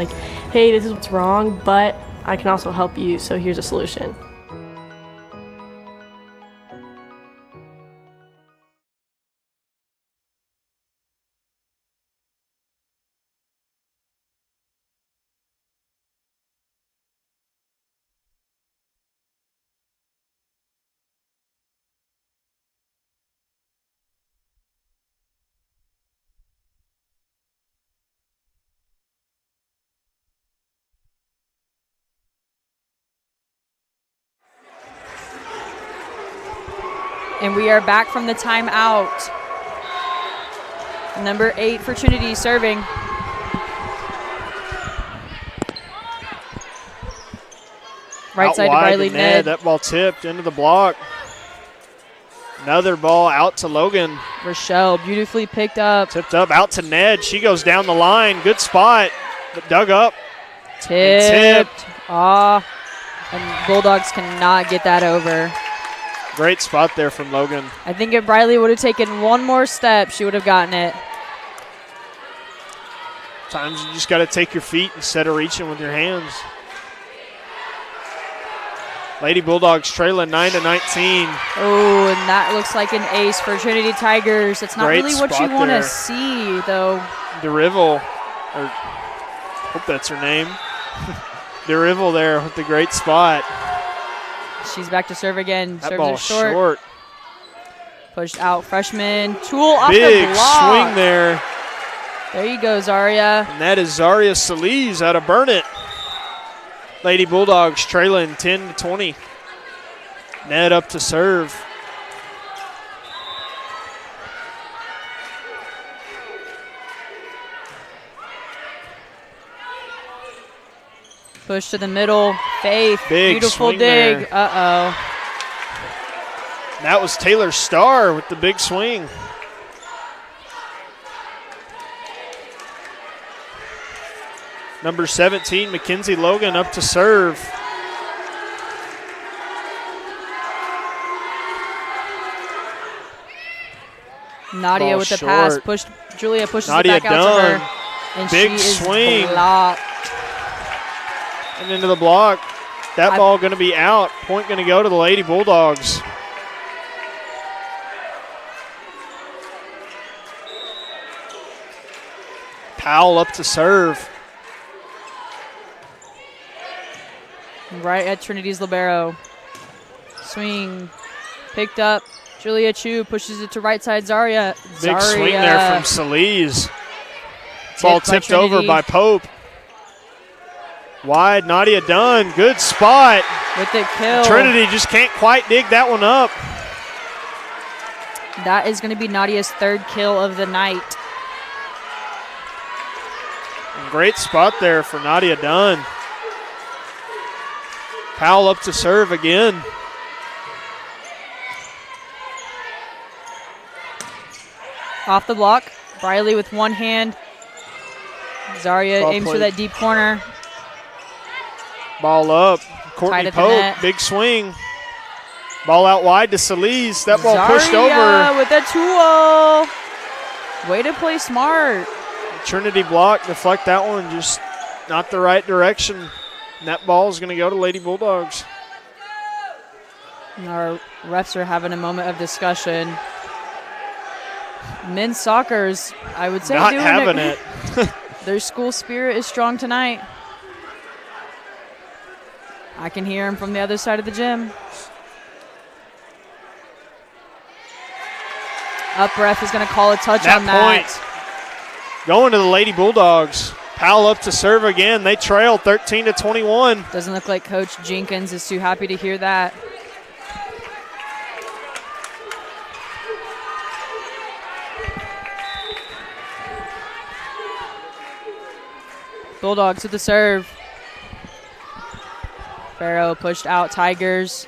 [SPEAKER 11] hey, this is what's wrong, but I can also help you, so here's a solution.
[SPEAKER 2] And we are back from the timeout. Number 8 for Trinity serving. Right
[SPEAKER 3] out
[SPEAKER 2] side to
[SPEAKER 3] wide
[SPEAKER 2] Riley Ned.
[SPEAKER 3] That ball tipped into the block. Another ball out to Logan.
[SPEAKER 2] Rochelle beautifully picked up.
[SPEAKER 3] Tipped up out to Ned. She goes down the line. Good spot, but dug up.
[SPEAKER 2] Tipped. And Bulldogs cannot get that over.
[SPEAKER 3] Great spot there from Logan.
[SPEAKER 2] I think if Riley would have taken one more step, she would have gotten it.
[SPEAKER 3] Times you just got to take your feet instead of reaching with your hands. Lady Bulldogs trailing 9-19.
[SPEAKER 2] Oh, and that looks like an ace for Trinity Tigers. It's not
[SPEAKER 3] Great
[SPEAKER 2] really what you
[SPEAKER 3] spot
[SPEAKER 2] want
[SPEAKER 3] there.
[SPEAKER 2] to see, though.
[SPEAKER 3] DeRivel, hope that's her name. DeRivel there with the great spot.
[SPEAKER 2] She's back to serve again.
[SPEAKER 3] That
[SPEAKER 2] Serves
[SPEAKER 3] ball
[SPEAKER 2] her short.
[SPEAKER 3] short.
[SPEAKER 2] Pushed out freshman. Tool off
[SPEAKER 3] Big
[SPEAKER 2] the block.
[SPEAKER 3] swing there.
[SPEAKER 2] There you go, Zaria.
[SPEAKER 3] And that is Zaria Solis out of Burnett. Lady Bulldogs trailing 10-20. Ned up to serve.
[SPEAKER 2] Push to the middle. Faith.
[SPEAKER 3] Big
[SPEAKER 2] Beautiful
[SPEAKER 3] swing
[SPEAKER 2] dig.
[SPEAKER 3] there.
[SPEAKER 2] Uh-oh.
[SPEAKER 3] That was Taylor Starr with the big swing. Number 17, Mackenzie Logan up to serve.
[SPEAKER 2] Nadia
[SPEAKER 3] Ball
[SPEAKER 2] with the
[SPEAKER 3] short.
[SPEAKER 2] pass. Julia pushes
[SPEAKER 3] Nadia
[SPEAKER 2] it back out to
[SPEAKER 3] Dunn.
[SPEAKER 2] her. And
[SPEAKER 3] Big
[SPEAKER 2] she is
[SPEAKER 3] swing.
[SPEAKER 2] blocked.
[SPEAKER 3] And into the block. That ball going to be out. Point going to go to the Lady Bulldogs. Powell up to serve.
[SPEAKER 2] Right at Trinity's libero. Swing. Picked up. Julia Chu pushes it to right side Zaria.
[SPEAKER 3] Big swing there from Salise. Ball tipped over by Pope. Wide, Nadia Dunn. Good spot.
[SPEAKER 2] With the kill.
[SPEAKER 3] Trinity just can't quite dig that one up.
[SPEAKER 2] That is going to be Nadia's third kill of the night.
[SPEAKER 3] And great spot there for Nadia Dunn. Powell up to serve again.
[SPEAKER 2] Off the block. Briley with one hand. Zaria
[SPEAKER 3] Ball
[SPEAKER 2] aims for
[SPEAKER 3] played.
[SPEAKER 2] that deep corner.
[SPEAKER 3] Ball up.
[SPEAKER 2] Tight
[SPEAKER 3] Courtney
[SPEAKER 2] at the
[SPEAKER 3] Pope,
[SPEAKER 2] net.
[SPEAKER 3] big swing. Ball out wide to Salise. That ball pushed
[SPEAKER 2] Zaria
[SPEAKER 3] over.
[SPEAKER 2] with a 2-0. Way to play smart.
[SPEAKER 3] Trinity block, deflect that one, just not the right direction. And that ball is going to go to Lady Bulldogs.
[SPEAKER 2] Our refs are having a moment of discussion. Men's soccer's, I would say,
[SPEAKER 3] Not
[SPEAKER 2] doing
[SPEAKER 3] having it.
[SPEAKER 2] Their school spirit is strong tonight. I can hear him from the other side of the gym. Up ref is going to call a touch on that.
[SPEAKER 3] Point going to the Lady Bulldogs. Powell up to serve again. They trail 13-21.
[SPEAKER 2] Doesn't look like Coach Jenkins is too happy to hear that. Bulldogs with the serve. Farrow pushed out Tigers.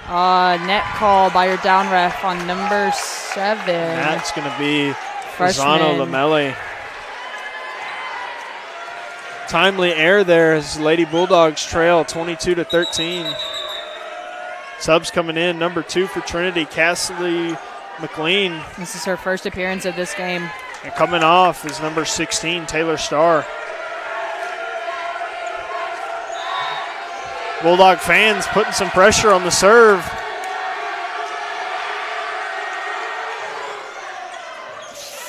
[SPEAKER 2] Net call by your down ref on number 7.
[SPEAKER 3] That's going to be
[SPEAKER 2] Freshman.
[SPEAKER 3] Zano Lamelli. Timely error there as Lady Bulldogs trail 22-13. Subs coming in, number 2 for Trinity, Cassidy McLean.
[SPEAKER 2] This is her first appearance of this game.
[SPEAKER 3] And coming off is number 16, Taylor Starr. Bulldog fans putting some pressure on the serve.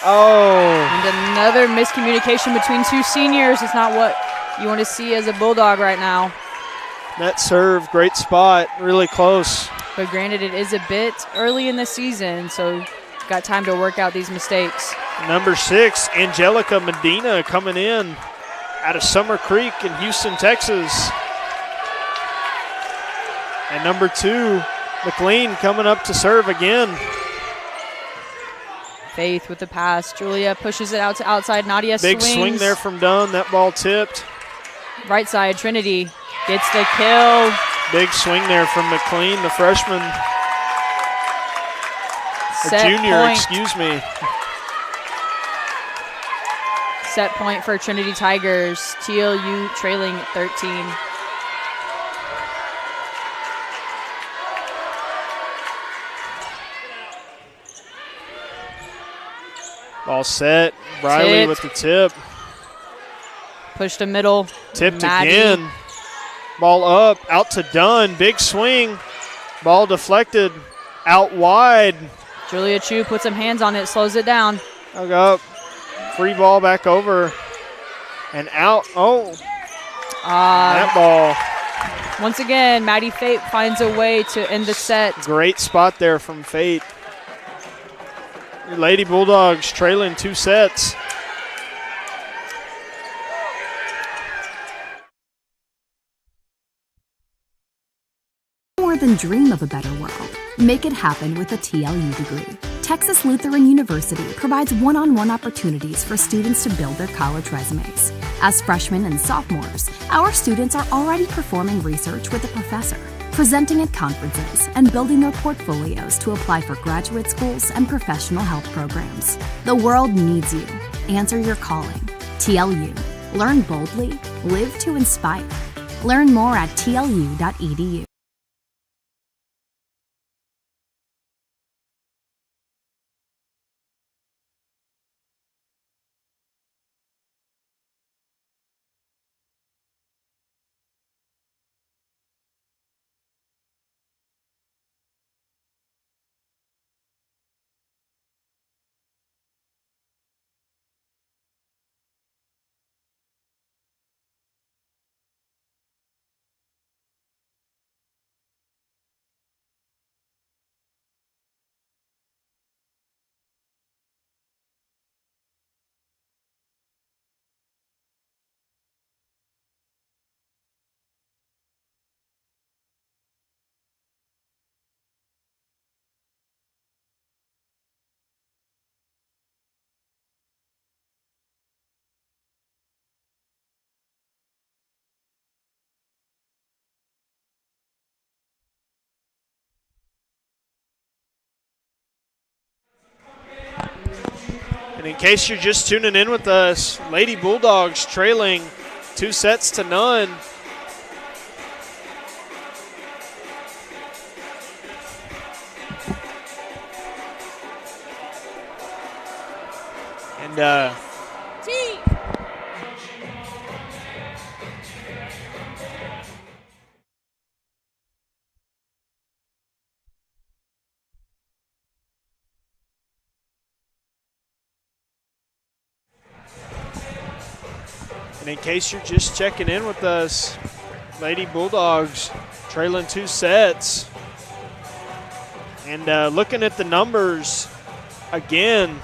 [SPEAKER 3] Oh.
[SPEAKER 2] And another miscommunication between two seniors. It's not what you want to see as a Bulldog right now.
[SPEAKER 3] That serve, great spot, really close.
[SPEAKER 2] But granted, it is a bit early in the season, so got time to work out these mistakes.
[SPEAKER 3] Number 6, Angelica Medina coming in out of Summer Creek in Houston, Texas. And number 2, McLean coming up to serve again.
[SPEAKER 2] Faith with the pass. Julia pushes it out to outside. Nadia
[SPEAKER 3] Big
[SPEAKER 2] swings.
[SPEAKER 3] swing there from Dunn. That ball tipped.
[SPEAKER 2] Right side, Trinity gets the kill.
[SPEAKER 3] Big swing there from McLean, the freshman.
[SPEAKER 2] Set
[SPEAKER 3] Junior,
[SPEAKER 2] point.
[SPEAKER 3] excuse me.
[SPEAKER 2] Set point for Trinity Tigers. TLU trailing at 13.
[SPEAKER 3] Ball set. Briley
[SPEAKER 2] Tipped.
[SPEAKER 3] with the tip.
[SPEAKER 2] Push to middle.
[SPEAKER 3] Tipped
[SPEAKER 2] Maddie.
[SPEAKER 3] again. Ball up, out to Dunn. Big swing. Ball deflected out wide.
[SPEAKER 2] Julia Chu puts some hands on it, slows it down.
[SPEAKER 3] Dug up. Free ball back over. And out. Oh, that ball.
[SPEAKER 2] Once again, Maddie Fate finds a way to end the set.
[SPEAKER 3] Great spot there from Fate. Your Lady Bulldogs trailing 2 sets.
[SPEAKER 12] More than dream of a better world. Make it happen with a TLU degree. Texas Lutheran University provides one-on-one opportunities for students to build their college resumes. As freshmen and sophomores, our students are already performing research with a professor, presenting at conferences, and building their portfolios to apply for graduate schools and professional health programs. The world needs you. Answer your calling. TLU. Learn boldly, live to inspire. Learn more at tlu.edu.
[SPEAKER 3] And in case you're just tuning in with us, Lady Bulldogs trailing 2-0. And And in case you're just checking in with us, Lady Bulldogs trailing 2 sets. And looking at the numbers, again,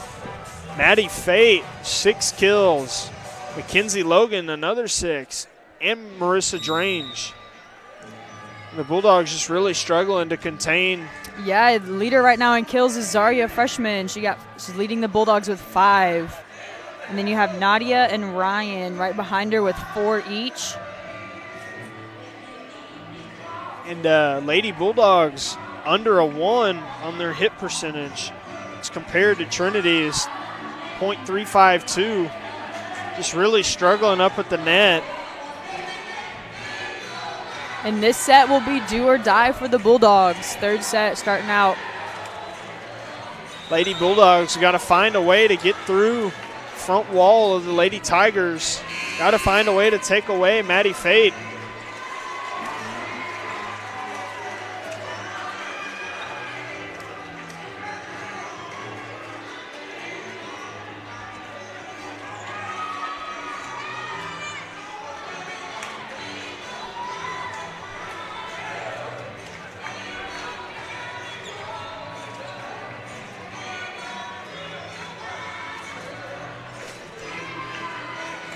[SPEAKER 3] Maddie Fate, 6 kills. Mackenzie Logan, another 6. And Marissa Drange. The Bulldogs just really struggling to contain.
[SPEAKER 2] Yeah, the leader right now in kills is Zaria, freshman. She's leading the Bulldogs with 5. And then you have Nadia and Ryan right behind her with 4 each.
[SPEAKER 3] And Lady Bulldogs under a 1 on their hit percentage. It's compared to Trinity's .352. Just really struggling up at the net.
[SPEAKER 2] And this set will be do or die for the Bulldogs. 3rd set starting out.
[SPEAKER 3] Lady Bulldogs got to find a way to get through front wall of the Lady Tigers. Got to find a way to take away Maddie Fate.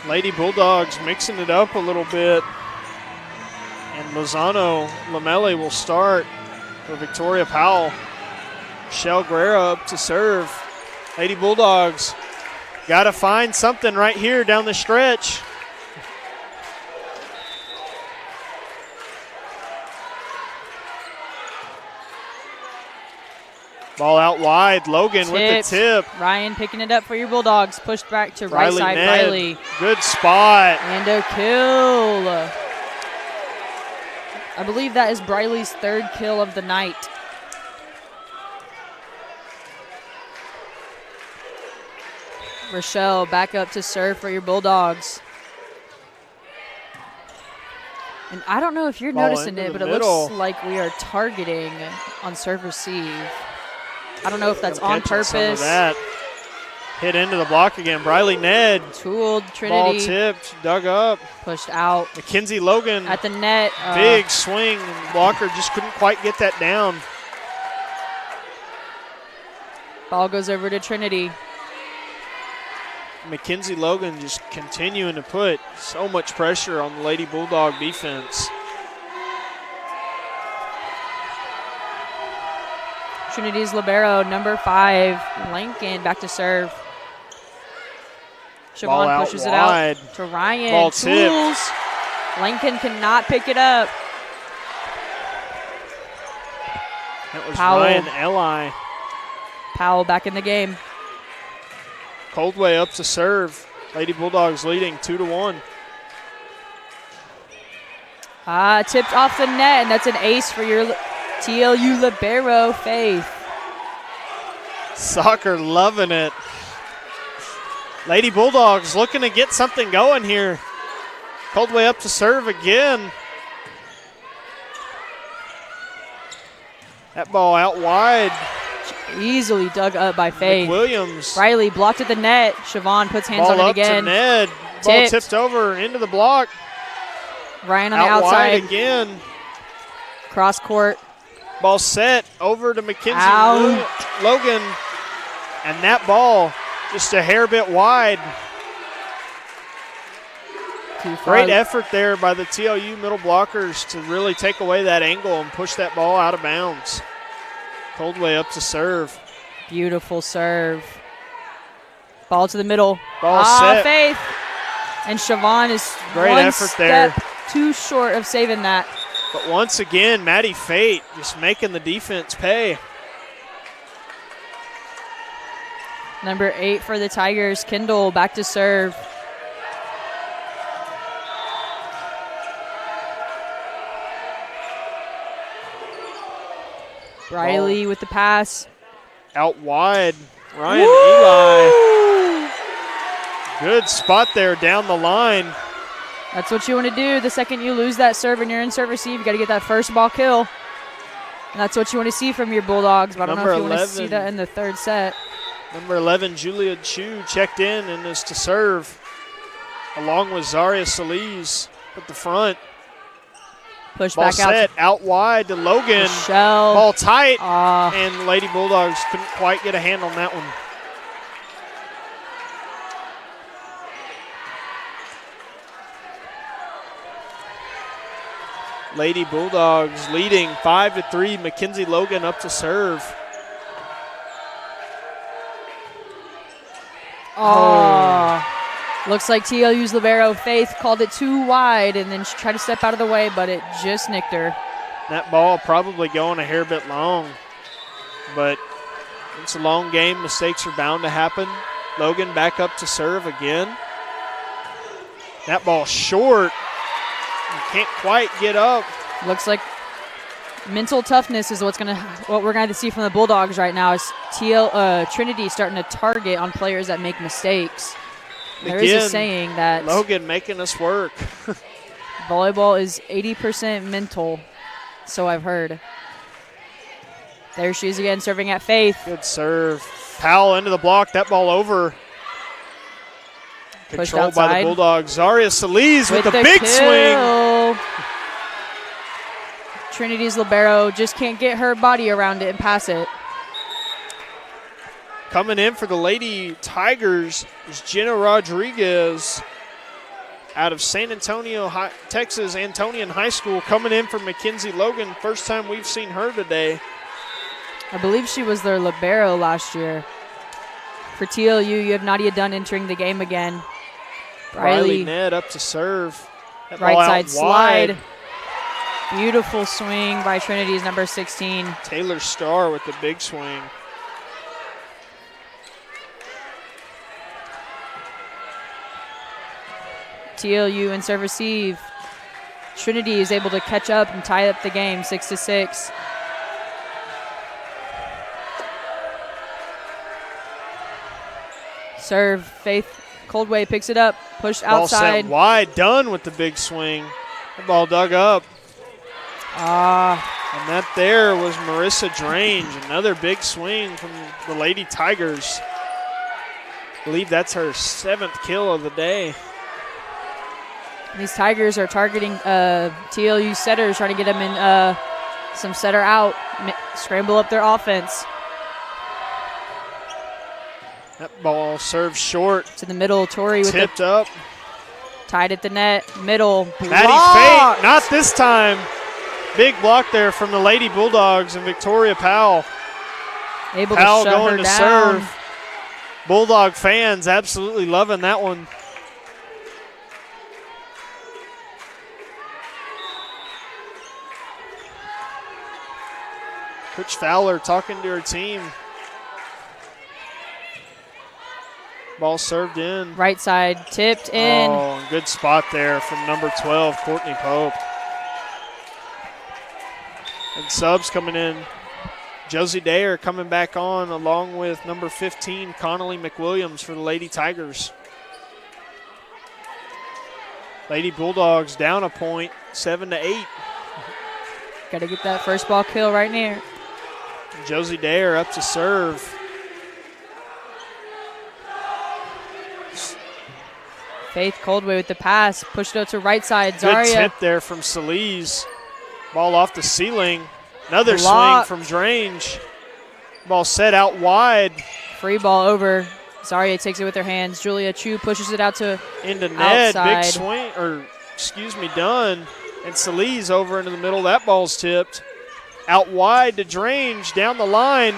[SPEAKER 3] Lady Bulldogs mixing it up a little bit. And Lozano Lamelli will start for Victoria Powell. Michelle Guerra up to serve. Lady Bulldogs got to find something right here down the stretch. Ball out wide. Logan with the tip.
[SPEAKER 2] Ryan picking it up for your Bulldogs. Pushed back to right side.
[SPEAKER 3] Ned.
[SPEAKER 2] Riley.
[SPEAKER 3] Good spot.
[SPEAKER 2] And a kill. I believe that is Briley's 3rd kill of the night. Rochelle back up to serve for your Bulldogs. And I don't know if you're noticing it, but it looks like we are targeting on serve receive. I don't know if that's on purpose.
[SPEAKER 3] Some of that. Hit into the block again. Briley Ned.
[SPEAKER 2] Tooled Trinity.
[SPEAKER 3] Ball tipped, dug up.
[SPEAKER 2] Pushed out.
[SPEAKER 3] Mackenzie Logan.
[SPEAKER 2] At the net.
[SPEAKER 3] Big swing. Walker just couldn't quite get that down.
[SPEAKER 2] Ball goes over to Trinity.
[SPEAKER 3] Mackenzie Logan just continuing to put so much pressure on the Lady Bulldog defense.
[SPEAKER 2] Trinity's libero, number 5, Lincoln, back to serve.
[SPEAKER 3] Ball
[SPEAKER 2] Siobhan
[SPEAKER 3] out
[SPEAKER 2] pushes it
[SPEAKER 3] wide.
[SPEAKER 2] out to Ryan.
[SPEAKER 3] Ball tipped.
[SPEAKER 2] Tools. Lincoln cannot pick it up.
[SPEAKER 3] That was
[SPEAKER 2] Powell.
[SPEAKER 3] Ryan Eli.
[SPEAKER 2] Powell back in the game.
[SPEAKER 3] Coldway up to serve. Lady Bulldogs leading 2-1.
[SPEAKER 2] Tipped off the net, and that's an ace for your TLU libero, Faith.
[SPEAKER 3] Soccer loving it. Lady Bulldogs looking to get something going here. Coldway up to serve again. That ball out wide.
[SPEAKER 2] Easily dug up by Faith.
[SPEAKER 3] Williams.
[SPEAKER 2] Riley blocked at the net. Siobhan puts hands
[SPEAKER 3] Ball
[SPEAKER 2] on it
[SPEAKER 3] up
[SPEAKER 2] again.
[SPEAKER 3] to Ned. Ball tipped over into the block.
[SPEAKER 2] Ryan on the
[SPEAKER 3] Out
[SPEAKER 2] outside.
[SPEAKER 3] wide again.
[SPEAKER 2] Cross court.
[SPEAKER 3] Ball set over to Mackenzie
[SPEAKER 2] Out.
[SPEAKER 3] Logan. And that ball just a hair bit wide. Great effort there by the TLU middle blockers to really take away that angle and push that ball out of bounds. Coldway up to serve.
[SPEAKER 2] Beautiful serve. Ball to the middle.
[SPEAKER 3] Ball set.
[SPEAKER 2] Faith. And Siobhan is
[SPEAKER 3] Great
[SPEAKER 2] one
[SPEAKER 3] effort
[SPEAKER 2] step
[SPEAKER 3] there.
[SPEAKER 2] too short of saving that.
[SPEAKER 3] But once again, Maddie Fate just making the defense pay.
[SPEAKER 2] Number 8 for the Tigers, Kendall, back to serve. Riley with the pass.
[SPEAKER 3] Out wide, Ryan Eli. Good spot there down the line.
[SPEAKER 2] That's what you want to do. The second you lose that serve and you're in serve receive, you got to get that first ball kill. And that's what you want to see from your Bulldogs, but I don't know if you want to see that in the third set.
[SPEAKER 3] Number 11, Julia Chu, checked in and is to serve, along with Zaria Solis at the front.
[SPEAKER 2] Push
[SPEAKER 3] ball
[SPEAKER 2] back
[SPEAKER 3] set out wide to Logan.
[SPEAKER 2] Michelle.
[SPEAKER 3] Ball tight, and Lady Bulldogs couldn't quite get a hand on that one. Lady Bulldogs leading 5-3. Mackenzie Logan up to serve.
[SPEAKER 2] Looks like TLU's libero Faith called it too wide, and then she tried to step out of the way, but it just nicked her.
[SPEAKER 3] That ball probably going a hair bit long, but it's a long game. Mistakes are bound to happen. Logan back up to serve again. That ball short. You can't quite get up.
[SPEAKER 2] Looks like mental toughness is what we're going to see from the Bulldogs right now. Is Trinity starting to target on players that make mistakes. There is a saying that
[SPEAKER 3] Logan making us work.
[SPEAKER 2] volleyball is 80% mental, so I've heard. There she is again, serving at Faith.
[SPEAKER 3] Good serve. Powell into the block. That ball over. Controlled by the Bulldogs. Zaria Solis with the big swing.
[SPEAKER 2] Trinity's libero just can't get her body around it and pass it.
[SPEAKER 3] Coming in for the Lady Tigers is Jenna Rodriguez out of San Antonio, Texas, Antonian High School. Coming in for Mackenzie Logan. First time we've seen her today.
[SPEAKER 2] I believe she was their libero last year. For TLU, you have Nadia Dunn entering the game again.
[SPEAKER 3] Riley Ned up to serve. That
[SPEAKER 2] right
[SPEAKER 3] ball
[SPEAKER 2] side
[SPEAKER 3] out
[SPEAKER 2] slide.
[SPEAKER 3] wide.
[SPEAKER 2] Beautiful swing by Trinity's number 16.
[SPEAKER 3] Taylor Starr with the big swing.
[SPEAKER 2] TLU in serve receive. Trinity is able to catch up and tie up the game 6-6. Serve, Faith Coldway picks it up, pushed outside.
[SPEAKER 3] Ball set wide, Dunn with the big swing. The ball dug up. And that there was Marissa Drange, another big swing from the Lady Tigers. I believe that's her 7th kill of the day.
[SPEAKER 2] These Tigers are targeting TLU setters, trying to get them in some setter out, scramble up their offense.
[SPEAKER 3] That ball served short.
[SPEAKER 2] To the middle, Tori with
[SPEAKER 3] tipped up.
[SPEAKER 2] Tied at the net, middle.
[SPEAKER 3] Maddie Fate, not this time. Big block there from the Lady Bulldogs and Victoria Powell.
[SPEAKER 2] Able
[SPEAKER 3] Powell
[SPEAKER 2] to shut
[SPEAKER 3] going
[SPEAKER 2] her
[SPEAKER 3] to
[SPEAKER 2] down.
[SPEAKER 3] serve. Bulldog fans absolutely loving that one. Coach Fowler talking to her team. Ball served in.
[SPEAKER 2] Right side, tipped in.
[SPEAKER 3] Oh, good spot there from number 12, Courtney Pope. And subs coming in. Josie Dayer coming back on along with number 15, Connolly McWilliams for the Lady Tigers. Lady Bulldogs down a point, 7-8.
[SPEAKER 2] Got to get that first ball kill right near.
[SPEAKER 3] Josie Dayer up to serve.
[SPEAKER 2] Faith Coldway with the pass, pushed out to right side.
[SPEAKER 3] Good
[SPEAKER 2] Zaria.
[SPEAKER 3] tip there from Salise. Ball off the ceiling. Another
[SPEAKER 2] Block.
[SPEAKER 3] swing from Drange. Ball set out wide.
[SPEAKER 2] Free ball over. Zaria takes it with her hands. Julia Chu pushes it out to
[SPEAKER 3] into net.
[SPEAKER 2] outside.
[SPEAKER 3] Big swing, or excuse me, Dunn. And Salise over into the middle. That ball's tipped. Out wide to Drange, down the line.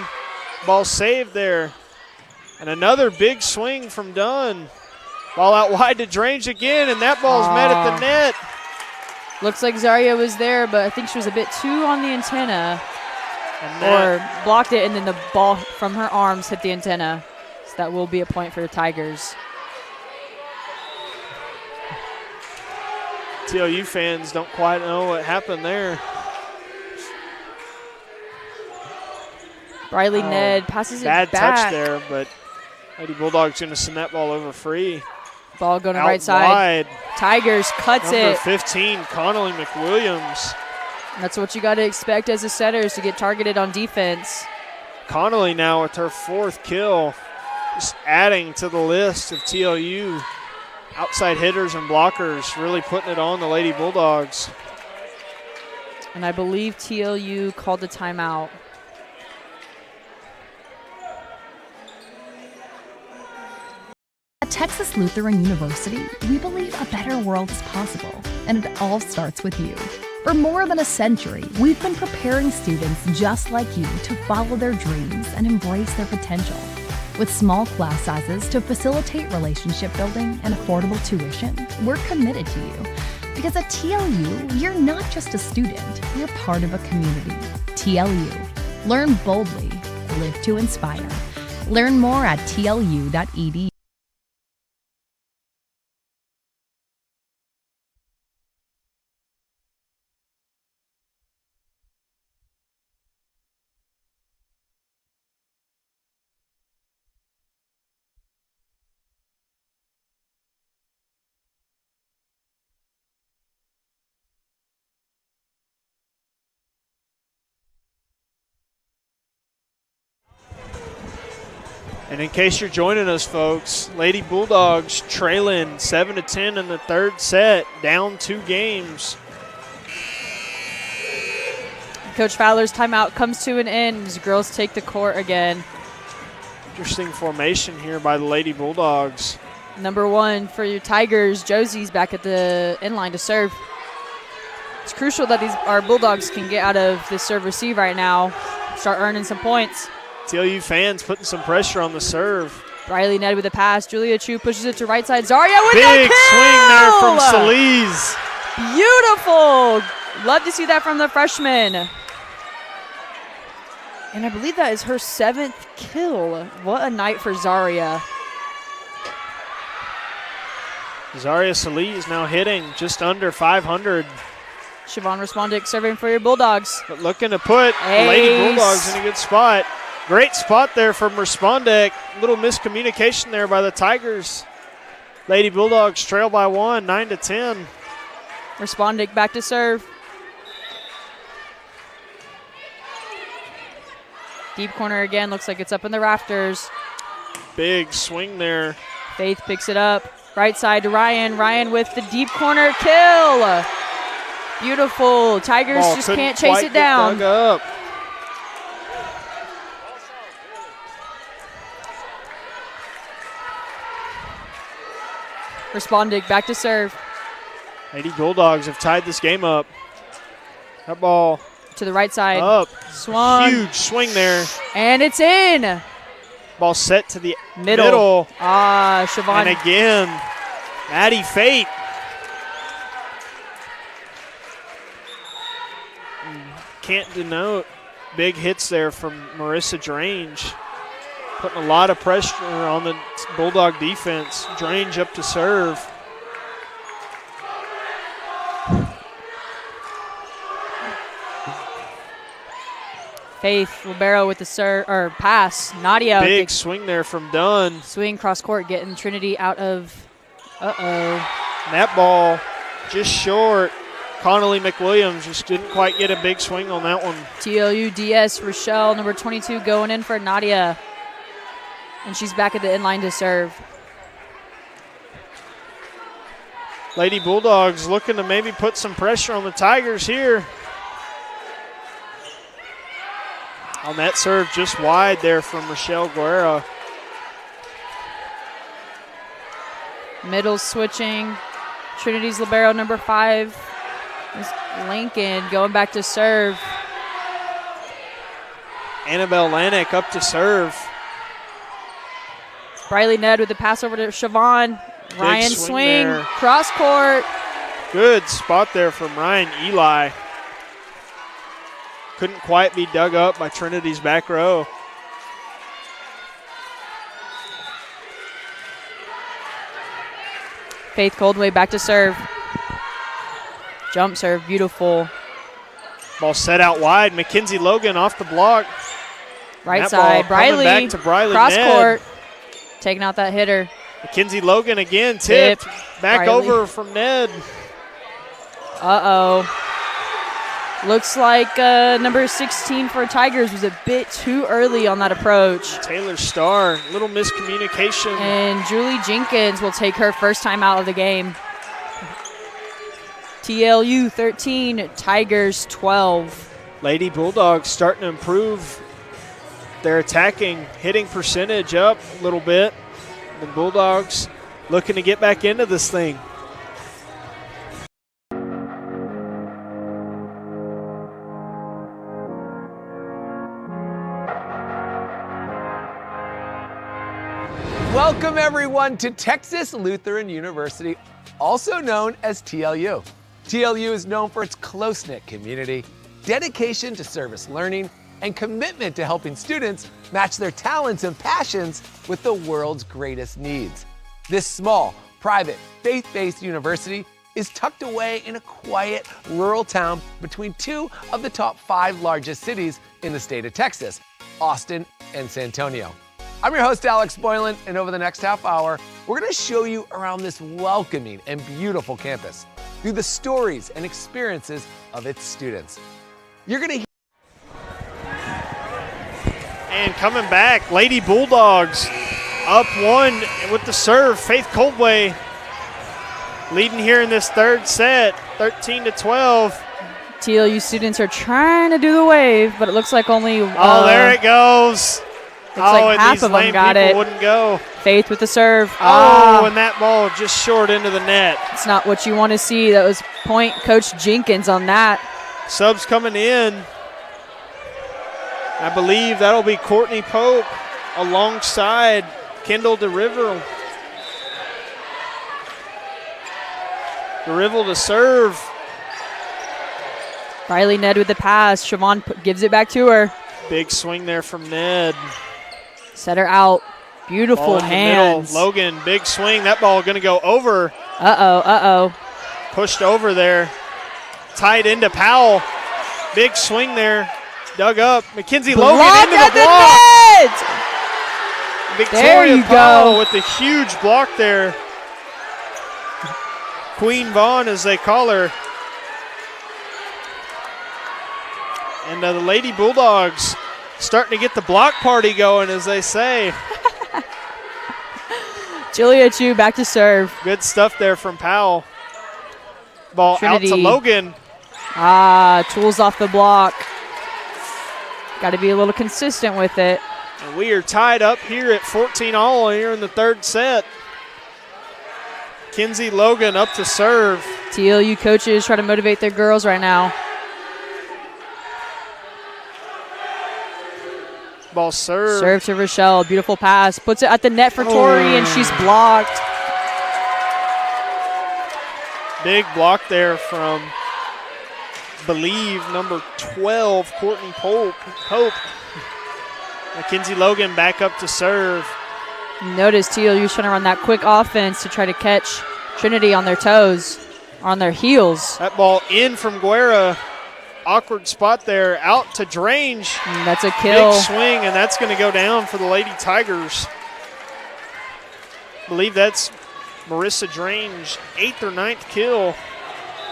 [SPEAKER 3] Ball saved there. And another big swing from Dunn. Ball out wide to Drange again, and that ball's met at the net.
[SPEAKER 2] Looks like Zaria was there, but I think she was a bit too on the antenna. Or blocked it, and then the ball from her arms hit the antenna. So that will be a point for the Tigers.
[SPEAKER 3] TLU fans don't quite know what happened there.
[SPEAKER 2] Riley Ned passes it back.
[SPEAKER 3] Bad touch there, but Lady Bulldogs going to send that ball over free.
[SPEAKER 2] Ball going to
[SPEAKER 3] out
[SPEAKER 2] right side.
[SPEAKER 3] Wide.
[SPEAKER 2] Tigers cuts
[SPEAKER 3] Number
[SPEAKER 2] it.
[SPEAKER 3] 15, Connolly McWilliams.
[SPEAKER 2] That's what you got to expect as a setter, is to get targeted on defense.
[SPEAKER 3] Connolly now with her 4th kill, just adding to the list of TLU outside hitters and blockers, really putting it on the Lady Bulldogs.
[SPEAKER 2] And I believe TLU called the timeout.
[SPEAKER 12] At Texas Lutheran University, we believe a better world is possible, and it all starts with you. For more than a century, we've been preparing students just like you to follow their dreams and embrace their potential. With small class sizes to facilitate relationship building and affordable tuition, we're committed to you. Because at TLU, you're not just a student, you're part of a community. TLU. Learn boldly, live to inspire. Learn more at tlu.edu.
[SPEAKER 3] And in case you're joining us, folks, Lady Bulldogs trailing 7-10 in the 3rd set, down 2 games.
[SPEAKER 2] Coach Fowler's timeout comes to an end as girls take the court again.
[SPEAKER 3] Interesting formation here by the Lady Bulldogs.
[SPEAKER 2] Number 1 for your Tigers, Josie's back at the inline to serve. It's crucial that our Bulldogs can get out of this serve-receive right now, start earning some points.
[SPEAKER 3] TLU fans putting some pressure on the serve.
[SPEAKER 2] Riley Ned with a pass. Julia Chu pushes it to right side. Zaria with
[SPEAKER 3] big
[SPEAKER 2] the kill!
[SPEAKER 3] Swing there from Salise.
[SPEAKER 2] Beautiful. Love to see that from the freshman. And I believe that is her 7th kill. What a night for Zaria.
[SPEAKER 3] Zaria Salise now hitting just under 500.
[SPEAKER 2] Siobhan Respondic serving for your Bulldogs.
[SPEAKER 3] But looking to put the Lady Bulldogs in a good spot. Great spot there from Respondic. Little miscommunication there by the Tigers. Lady Bulldogs trail by 1, 9-10.
[SPEAKER 2] Respondic back to serve. Deep corner again. Looks like it's up in the rafters.
[SPEAKER 3] Big swing there.
[SPEAKER 2] Faith picks it up. Right side to Ryan. Ryan with the deep corner kill. Beautiful. Tigers
[SPEAKER 3] Ball
[SPEAKER 2] just
[SPEAKER 3] couldn't
[SPEAKER 2] can't chase
[SPEAKER 3] quite
[SPEAKER 2] it
[SPEAKER 3] get
[SPEAKER 2] down.
[SPEAKER 3] dug up.
[SPEAKER 2] Respondic back to serve.
[SPEAKER 3] Lady Bulldogs have tied this game up. That ball
[SPEAKER 2] to the right side.
[SPEAKER 3] Up.
[SPEAKER 2] Swung.
[SPEAKER 3] Huge swing there.
[SPEAKER 2] And it's in.
[SPEAKER 3] Ball set to the
[SPEAKER 2] Middle.
[SPEAKER 3] middle.
[SPEAKER 2] Siobhan.
[SPEAKER 3] And again, Maddie Fate. Can't denote big hits there from Marissa Drange. Putting a lot of pressure on the Bulldog defense. Drange up to serve.
[SPEAKER 2] Faith Libero with the pass. Nadia.
[SPEAKER 3] Big swing there from Dunn.
[SPEAKER 2] Swing cross court, getting Trinity out of.
[SPEAKER 3] That ball just short. Connolly McWilliams just didn't quite get a big swing on that one.
[SPEAKER 2] TLU DS Rochelle, number 22, going in for Nadia. And she's back at the inline to serve.
[SPEAKER 3] Lady Bulldogs looking to maybe put some pressure on the Tigers here. On that serve just wide there from Rochelle Guerra.
[SPEAKER 2] Middle switching. Trinity's libero, number 5. Is Lincoln going back to serve.
[SPEAKER 3] Annabelle Lanik up to serve.
[SPEAKER 2] Briley Ned with the pass over to Siobhan. Ryan swing cross court.
[SPEAKER 3] Good spot there from Ryan Eli. Couldn't quite be dug up by Trinity's back row.
[SPEAKER 2] Faith Coldway back to serve. Jump serve, beautiful.
[SPEAKER 3] Ball set out wide. Mackenzie Logan off the block.
[SPEAKER 2] Right side, Briley.
[SPEAKER 3] Back to Briley
[SPEAKER 2] cross
[SPEAKER 3] Ned.
[SPEAKER 2] court. Taking out that hitter.
[SPEAKER 3] Mackenzie Logan again, tipped. Back
[SPEAKER 2] Briley.
[SPEAKER 3] over from Ned.
[SPEAKER 2] Looks like number 16 for Tigers was a bit too early on that approach.
[SPEAKER 3] Taylor Starr, little miscommunication.
[SPEAKER 2] And Julie Jenkins will take her first time out of the game. TLU 13, Tigers 12.
[SPEAKER 3] Lady Bulldogs starting to improve their attacking, hitting percentage up a little bit. The Bulldogs looking to get back into this thing.
[SPEAKER 4] Welcome, everyone, to Texas Lutheran University, also known as TLU. TLU is known for its close-knit community, dedication to service learning, and commitment to helping students match their talents and passions with the world's greatest needs. This small, private, faith-based university is tucked away in a quiet, rural town between 2 of the top 5 largest cities in the state of Texas, Austin and San Antonio. I'm your host, Alex Boylan, and over the next half hour, we're going to show you around this welcoming and beautiful campus through the stories and experiences of its students. You're going to hear.
[SPEAKER 3] And coming back, Lady Bulldogs up 1 with the serve. Faith Coldway leading here in this third set, 13-12.
[SPEAKER 2] TLU students are trying to do the wave, but it looks like only.
[SPEAKER 3] There it goes.
[SPEAKER 2] Looks like half of them got it.
[SPEAKER 3] Wouldn't go.
[SPEAKER 2] Faith with the serve.
[SPEAKER 3] And that ball just short into the net.
[SPEAKER 2] It's not what you want to see. That was point Coach Jenkins on that.
[SPEAKER 3] Subs coming in. I believe that'll be Courtney Pope alongside Kendall DeRiver. DeRiver to serve.
[SPEAKER 2] Riley Ned with the pass. Siobhan gives it back to her.
[SPEAKER 3] Big swing there from Ned.
[SPEAKER 2] Set her out. Beautiful hands.
[SPEAKER 3] Logan, big swing. That ball going to go over. Pushed over there. Tied into Powell. Big swing there. Dug up. Mackenzie Logan into the block. Victoria Powell with the huge block there. Queen Vaughn, as they call her. And the Lady Bulldogs starting to get the block party going, as they say.
[SPEAKER 2] Julia Chu back to serve.
[SPEAKER 3] Good stuff there from Powell. Ball
[SPEAKER 2] Trinity.
[SPEAKER 3] Out to Logan.
[SPEAKER 2] Tools off the block. Got to be a little consistent with it.
[SPEAKER 3] And we are tied up here at 14-all here in the third set. Kinsey Logan up to serve.
[SPEAKER 2] TLU coaches try to motivate their girls right now.
[SPEAKER 3] Ball serve.
[SPEAKER 2] Serve to Rochelle. Beautiful pass. Puts it at the net for Tori, and she's blocked.
[SPEAKER 3] Big block there from, believe, number 12, Courtney Pope. Mackenzie Logan back up to serve.
[SPEAKER 2] Notice TLU's trying to run that quick offense to try to catch Trinity on their toes, on their heels.
[SPEAKER 3] That ball in from Guerra. Awkward spot there, out to Drange.
[SPEAKER 2] And that's a kill.
[SPEAKER 3] Big swing, and that's going to go down for the Lady Tigers. I believe that's Marissa Drange, 8th or 9th kill.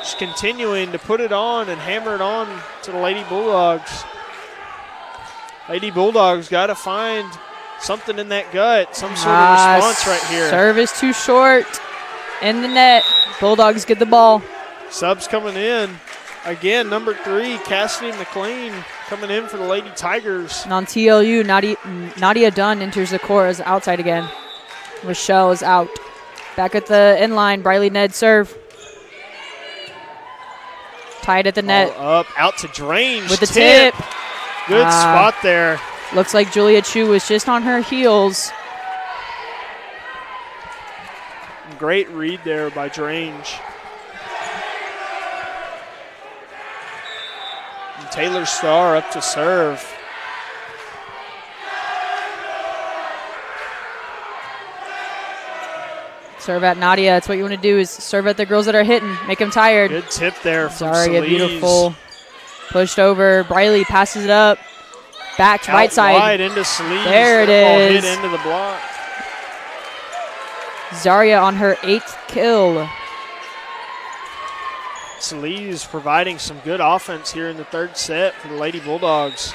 [SPEAKER 3] She's continuing to put it on and hammer it on to the Lady Bulldogs. Lady Bulldogs got to find something in that gut, some sort of response right here.
[SPEAKER 2] Service too short in the net. Bulldogs get the ball.
[SPEAKER 3] Subs coming in. Again, number 3, Cassidy McLean coming in for the Lady Tigers.
[SPEAKER 2] And on TLU, Nadia Dunn enters the court as outside again. Rochelle is out. Back at the inline, Briley Ned serve. Tied at the net.
[SPEAKER 3] Up, out to Drange.
[SPEAKER 2] With the tip.
[SPEAKER 3] Good spot there.
[SPEAKER 2] Looks like Julia Chu was just on her heels.
[SPEAKER 3] Great read there by Drange. And Taylor Starr up to serve.
[SPEAKER 2] Serve at Nadia. That's what you want to do, is serve at the girls that are hitting. Make them tired.
[SPEAKER 3] Good tip there from
[SPEAKER 2] Zaria,
[SPEAKER 3] Salise.
[SPEAKER 2] beautiful. Pushed over. Briley passes it up. Back to right side.
[SPEAKER 3] Wide into Salise.
[SPEAKER 2] There it
[SPEAKER 3] Ball
[SPEAKER 2] is.
[SPEAKER 3] hit into the block.
[SPEAKER 2] Zaria on her 8th kill.
[SPEAKER 3] Salise providing some good offense here in the 3rd set for the Lady Bulldogs.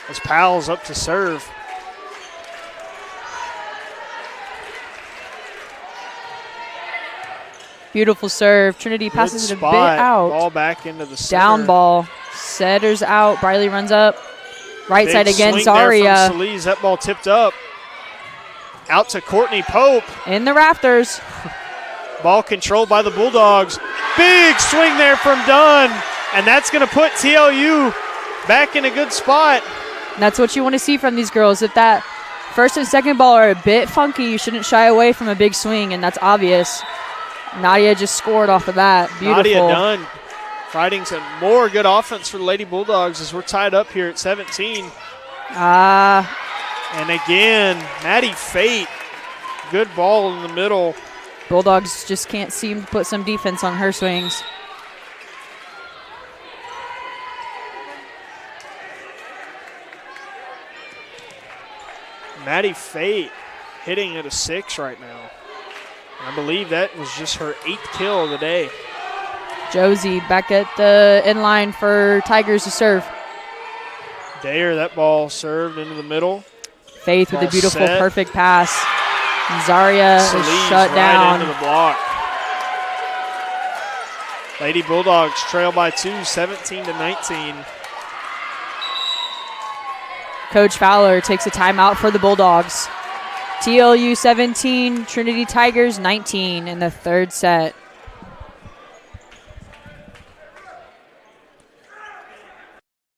[SPEAKER 3] As Powell's up to serve.
[SPEAKER 2] Beautiful serve. Trinity passes it a bit out.
[SPEAKER 3] Ball back into the center.
[SPEAKER 2] Down ball. Setters out. Briley runs up. Right
[SPEAKER 3] Big
[SPEAKER 2] side again,
[SPEAKER 3] swing
[SPEAKER 2] Zaria.
[SPEAKER 3] There from Salise. That ball tipped up. Out to Courtney Pope.
[SPEAKER 2] In the rafters.
[SPEAKER 3] Ball controlled by the Bulldogs. Big swing there from Dunn. And that's going to put TLU back in a good spot.
[SPEAKER 2] That's what you want to see from these girls. If that first and second ball are a bit funky, you shouldn't shy away from a big swing, and that's obvious. Nadia just scored off of that. Beautiful.
[SPEAKER 3] Nadia Dunn fighting some more good offense for the Lady Bulldogs as we're tied up here at 17. And again, Maddie Fate, good ball in the middle.
[SPEAKER 2] Bulldogs just can't seem to put some defense on her swings.
[SPEAKER 3] Maddie Fate hitting at a 6 right now. I believe that was just her 8th kill of the day.
[SPEAKER 2] Josie back at the inline for Tigers to serve.
[SPEAKER 3] Dayer, that ball served into the middle.
[SPEAKER 2] Faith with a beautiful,
[SPEAKER 3] set.
[SPEAKER 2] perfect pass. Zaria is shut
[SPEAKER 3] right
[SPEAKER 2] down.
[SPEAKER 3] into the block. Lady Bulldogs trail by 2, 17-19.
[SPEAKER 2] Coach Fowler takes a timeout for the Bulldogs. TLU 17, Trinity Tigers 19 in the 3rd set.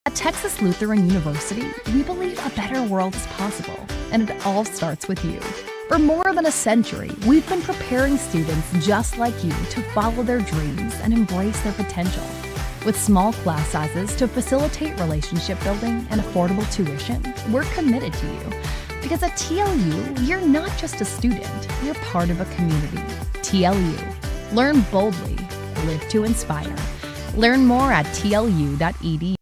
[SPEAKER 12] At Texas Lutheran University, we believe a better world is possible, and it all starts with you. For more than a century, we've been preparing students just like you to follow their dreams and embrace their potential. With small class sizes to facilitate relationship building and affordable tuition, we're committed to you. Because at TLU, you're not just a student, you're part of a community. TLU. Learn boldly, live to inspire. Learn more at tlu.edu.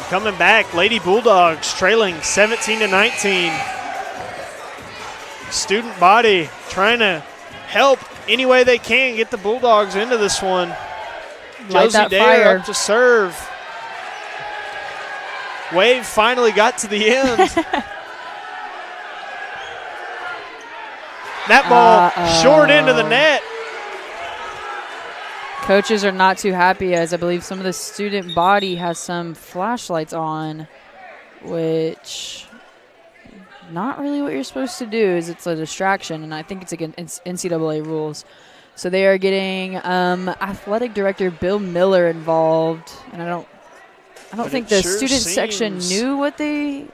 [SPEAKER 3] Coming back, Lady Bulldogs trailing 17-19. Student body trying to help any way they can get the Bulldogs into this one. Josie Dayer up to serve. Wave finally got to the end. That ball short into the net.
[SPEAKER 2] Coaches are not too happy, as I believe some of the student body has some flashlights on, which not really what you're supposed to do. Is it's a distraction, and I think it's against NCAA rules. So they are getting athletic director Bill Miller involved, and I don't think the student section knew what they.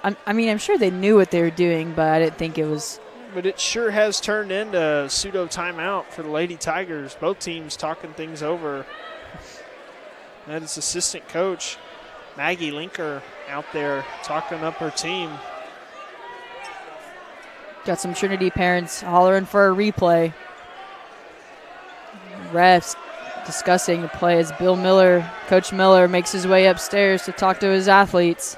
[SPEAKER 2] I mean, I'm sure they knew what they were doing, but I didn't think it was.
[SPEAKER 3] But it sure has turned into pseudo timeout for the Lady Tigers. Both teams talking things over. That is assistant coach Maggie Linker out there talking up her team.
[SPEAKER 2] Got some Trinity parents hollering for a replay. Refs discussing the play as Coach Miller makes his way upstairs to talk to his athletes.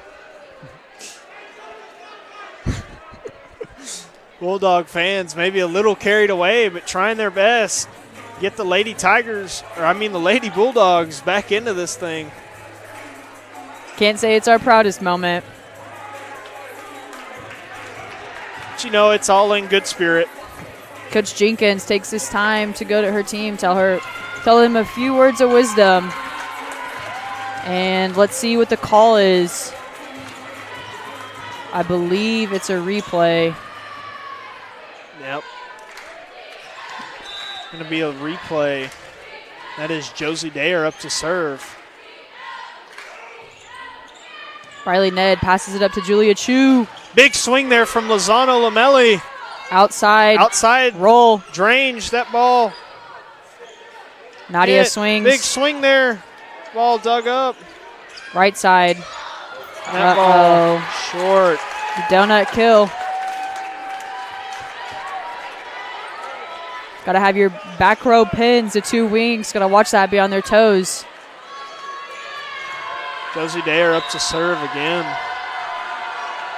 [SPEAKER 3] Bulldog fans maybe a little carried away, but trying their best. Get the Lady Bulldogs back into this thing.
[SPEAKER 2] Can't say it's our proudest moment.
[SPEAKER 3] But you know, it's all in good spirit.
[SPEAKER 2] Coach Jenkins takes this time to go to her team, tell them a few words of wisdom. And let's see what the call is. I believe it's a replay.
[SPEAKER 3] Yep. Going to be a replay. That is Josie Dayer up to serve.
[SPEAKER 2] Riley Ned passes it up to Julia Chu.
[SPEAKER 3] Big swing there from Lozano Lamelli.
[SPEAKER 2] Outside. Roll.
[SPEAKER 3] Drange that ball.
[SPEAKER 2] Nadia swings.
[SPEAKER 3] Big swing there. Ball dug up.
[SPEAKER 2] Right side.
[SPEAKER 3] That ball short.
[SPEAKER 2] Donut kill. Got to have your back row pins, the two wings. Got to watch that, be on their toes.
[SPEAKER 3] Josie Dayer up to serve again.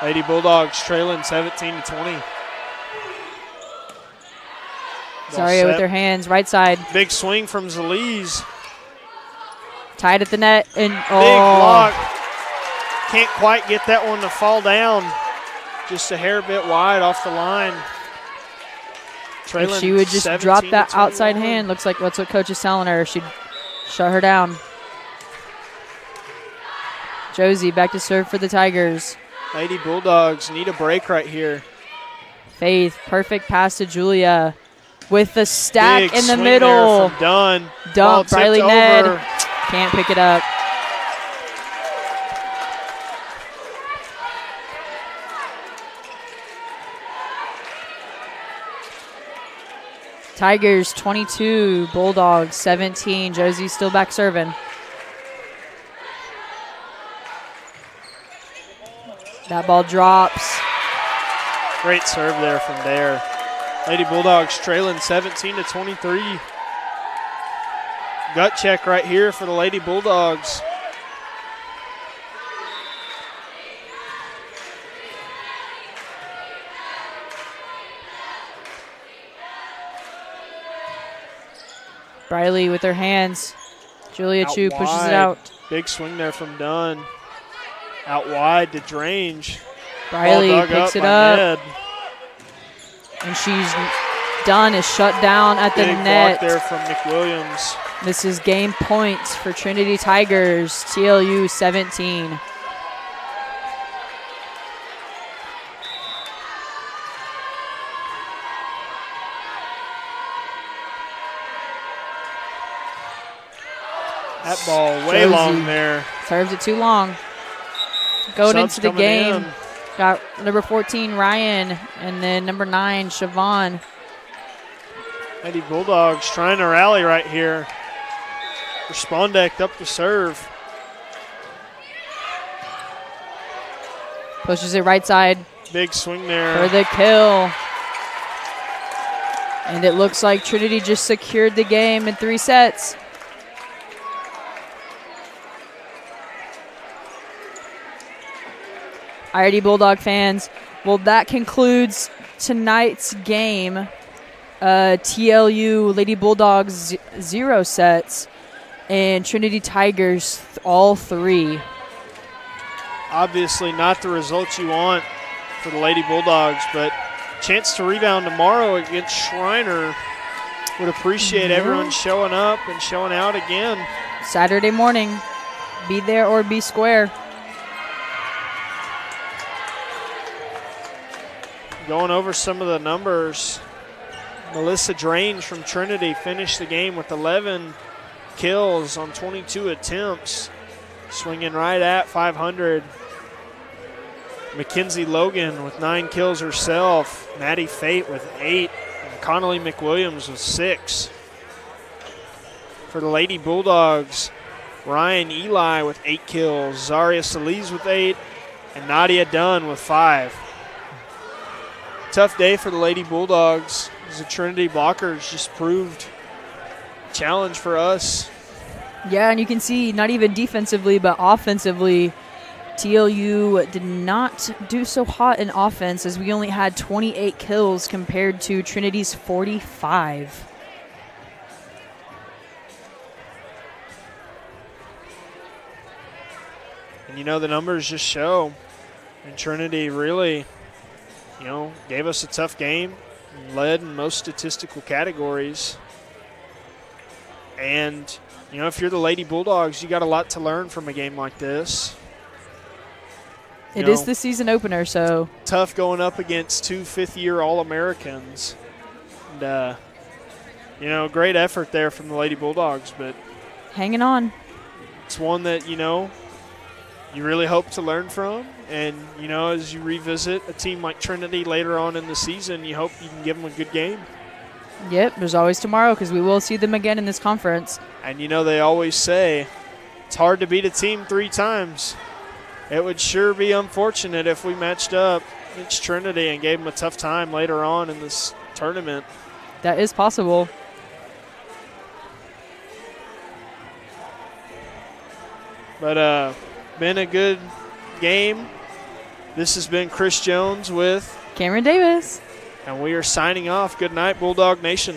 [SPEAKER 3] Lady Bulldogs trailing 17-20.
[SPEAKER 2] Zaria with her hands, right side.
[SPEAKER 3] Big swing from Zaliz.
[SPEAKER 2] Tied at the net. And
[SPEAKER 3] big block. Can't quite get that one to fall down. Just a hair bit wide off the line.
[SPEAKER 2] If she would just drop that outside hand, looks like that's what coach is telling her. She'd shut her down. Josie back to serve for the Tigers.
[SPEAKER 3] Lady Bulldogs need a break right here.
[SPEAKER 2] Faith, perfect pass to Julia with the stack
[SPEAKER 3] big
[SPEAKER 2] in the
[SPEAKER 3] swing
[SPEAKER 2] middle.
[SPEAKER 3] There from Dunn.
[SPEAKER 2] Dump, Riley Ned. Can't pick it up. Tigers 22, Bulldogs 17. Josie still back serving. That ball drops.
[SPEAKER 3] Great serve there from there. Lady Bulldogs trailing 17-23. Gut check right here for the Lady Bulldogs.
[SPEAKER 2] Briley with her hands. Julia Chu pushes it out.
[SPEAKER 3] Big swing there from Dunn. Out wide to Drange.
[SPEAKER 2] Briley picks it up.
[SPEAKER 3] Ned.
[SPEAKER 2] And she's done, is shut down at the
[SPEAKER 3] Big
[SPEAKER 2] net.
[SPEAKER 3] block there from McWilliams.
[SPEAKER 2] This is game points for Trinity Tigers, TLU 17.
[SPEAKER 3] That ball way long there.
[SPEAKER 2] Serves it too long. Going
[SPEAKER 3] Subs
[SPEAKER 2] into the game,
[SPEAKER 3] in.
[SPEAKER 2] got number 14, Ryan, and then number 9, Siobhan.
[SPEAKER 3] Lady Bulldogs trying to rally right here. Respondek up to serve.
[SPEAKER 2] Pushes it right side.
[SPEAKER 3] Big swing there.
[SPEAKER 2] For the kill. And it looks like Trinity just secured the game in 3 sets. Alrighty, Bulldog fans. Well, that concludes tonight's game. TLU Lady Bulldogs 0 sets and Trinity Tigers all 3.
[SPEAKER 3] Obviously not the results you want for the Lady Bulldogs, but chance to rebound tomorrow against Schreiner. Would appreciate everyone showing up and showing out again.
[SPEAKER 2] Saturday morning. Be there or be square.
[SPEAKER 3] Going over some of the numbers, Melissa Drange from Trinity finished the game with 11 kills on 22 attempts, swinging right at 500. Mackenzie Logan with 9 kills herself, Maddie Fate with 8, and Connolly McWilliams with 6. For the Lady Bulldogs, Ryan Eli with 8 kills, Zaria Solis with 8, and Nadia Dunn with 5. Tough day for the Lady Bulldogs as the Trinity blockers just proved a challenge for us.
[SPEAKER 2] Yeah, and you can see not even defensively but offensively, TLU did not do so hot in offense as we only had 28 kills compared to Trinity's 45.
[SPEAKER 3] And you know, the numbers just show. And Trinity really, you know, gave us a tough game, led in most statistical categories. And, you know, if you're the Lady Bulldogs, you got a lot to learn from a game like this.
[SPEAKER 2] It is the season opener, so.
[SPEAKER 3] Tough going up against 2 fifth-year All-Americans. And, you know, great effort there from the Lady Bulldogs, but.
[SPEAKER 2] Hanging on.
[SPEAKER 3] It's one that, you know, you really hope to learn from. And, you know, as you revisit a team like Trinity later on in the season, you hope you can give them a good game.
[SPEAKER 2] Yep, there's always tomorrow because we will see them again in this conference.
[SPEAKER 3] And, you know, they always say it's hard to beat a team 3 times. It would sure be unfortunate if we matched up against Trinity and gave them a tough time later on in this tournament.
[SPEAKER 2] That is possible.
[SPEAKER 3] But been a good game. This has been Chris Jones with
[SPEAKER 2] Cameron Davis.
[SPEAKER 3] And we are signing off. Good night, Bulldog Nation.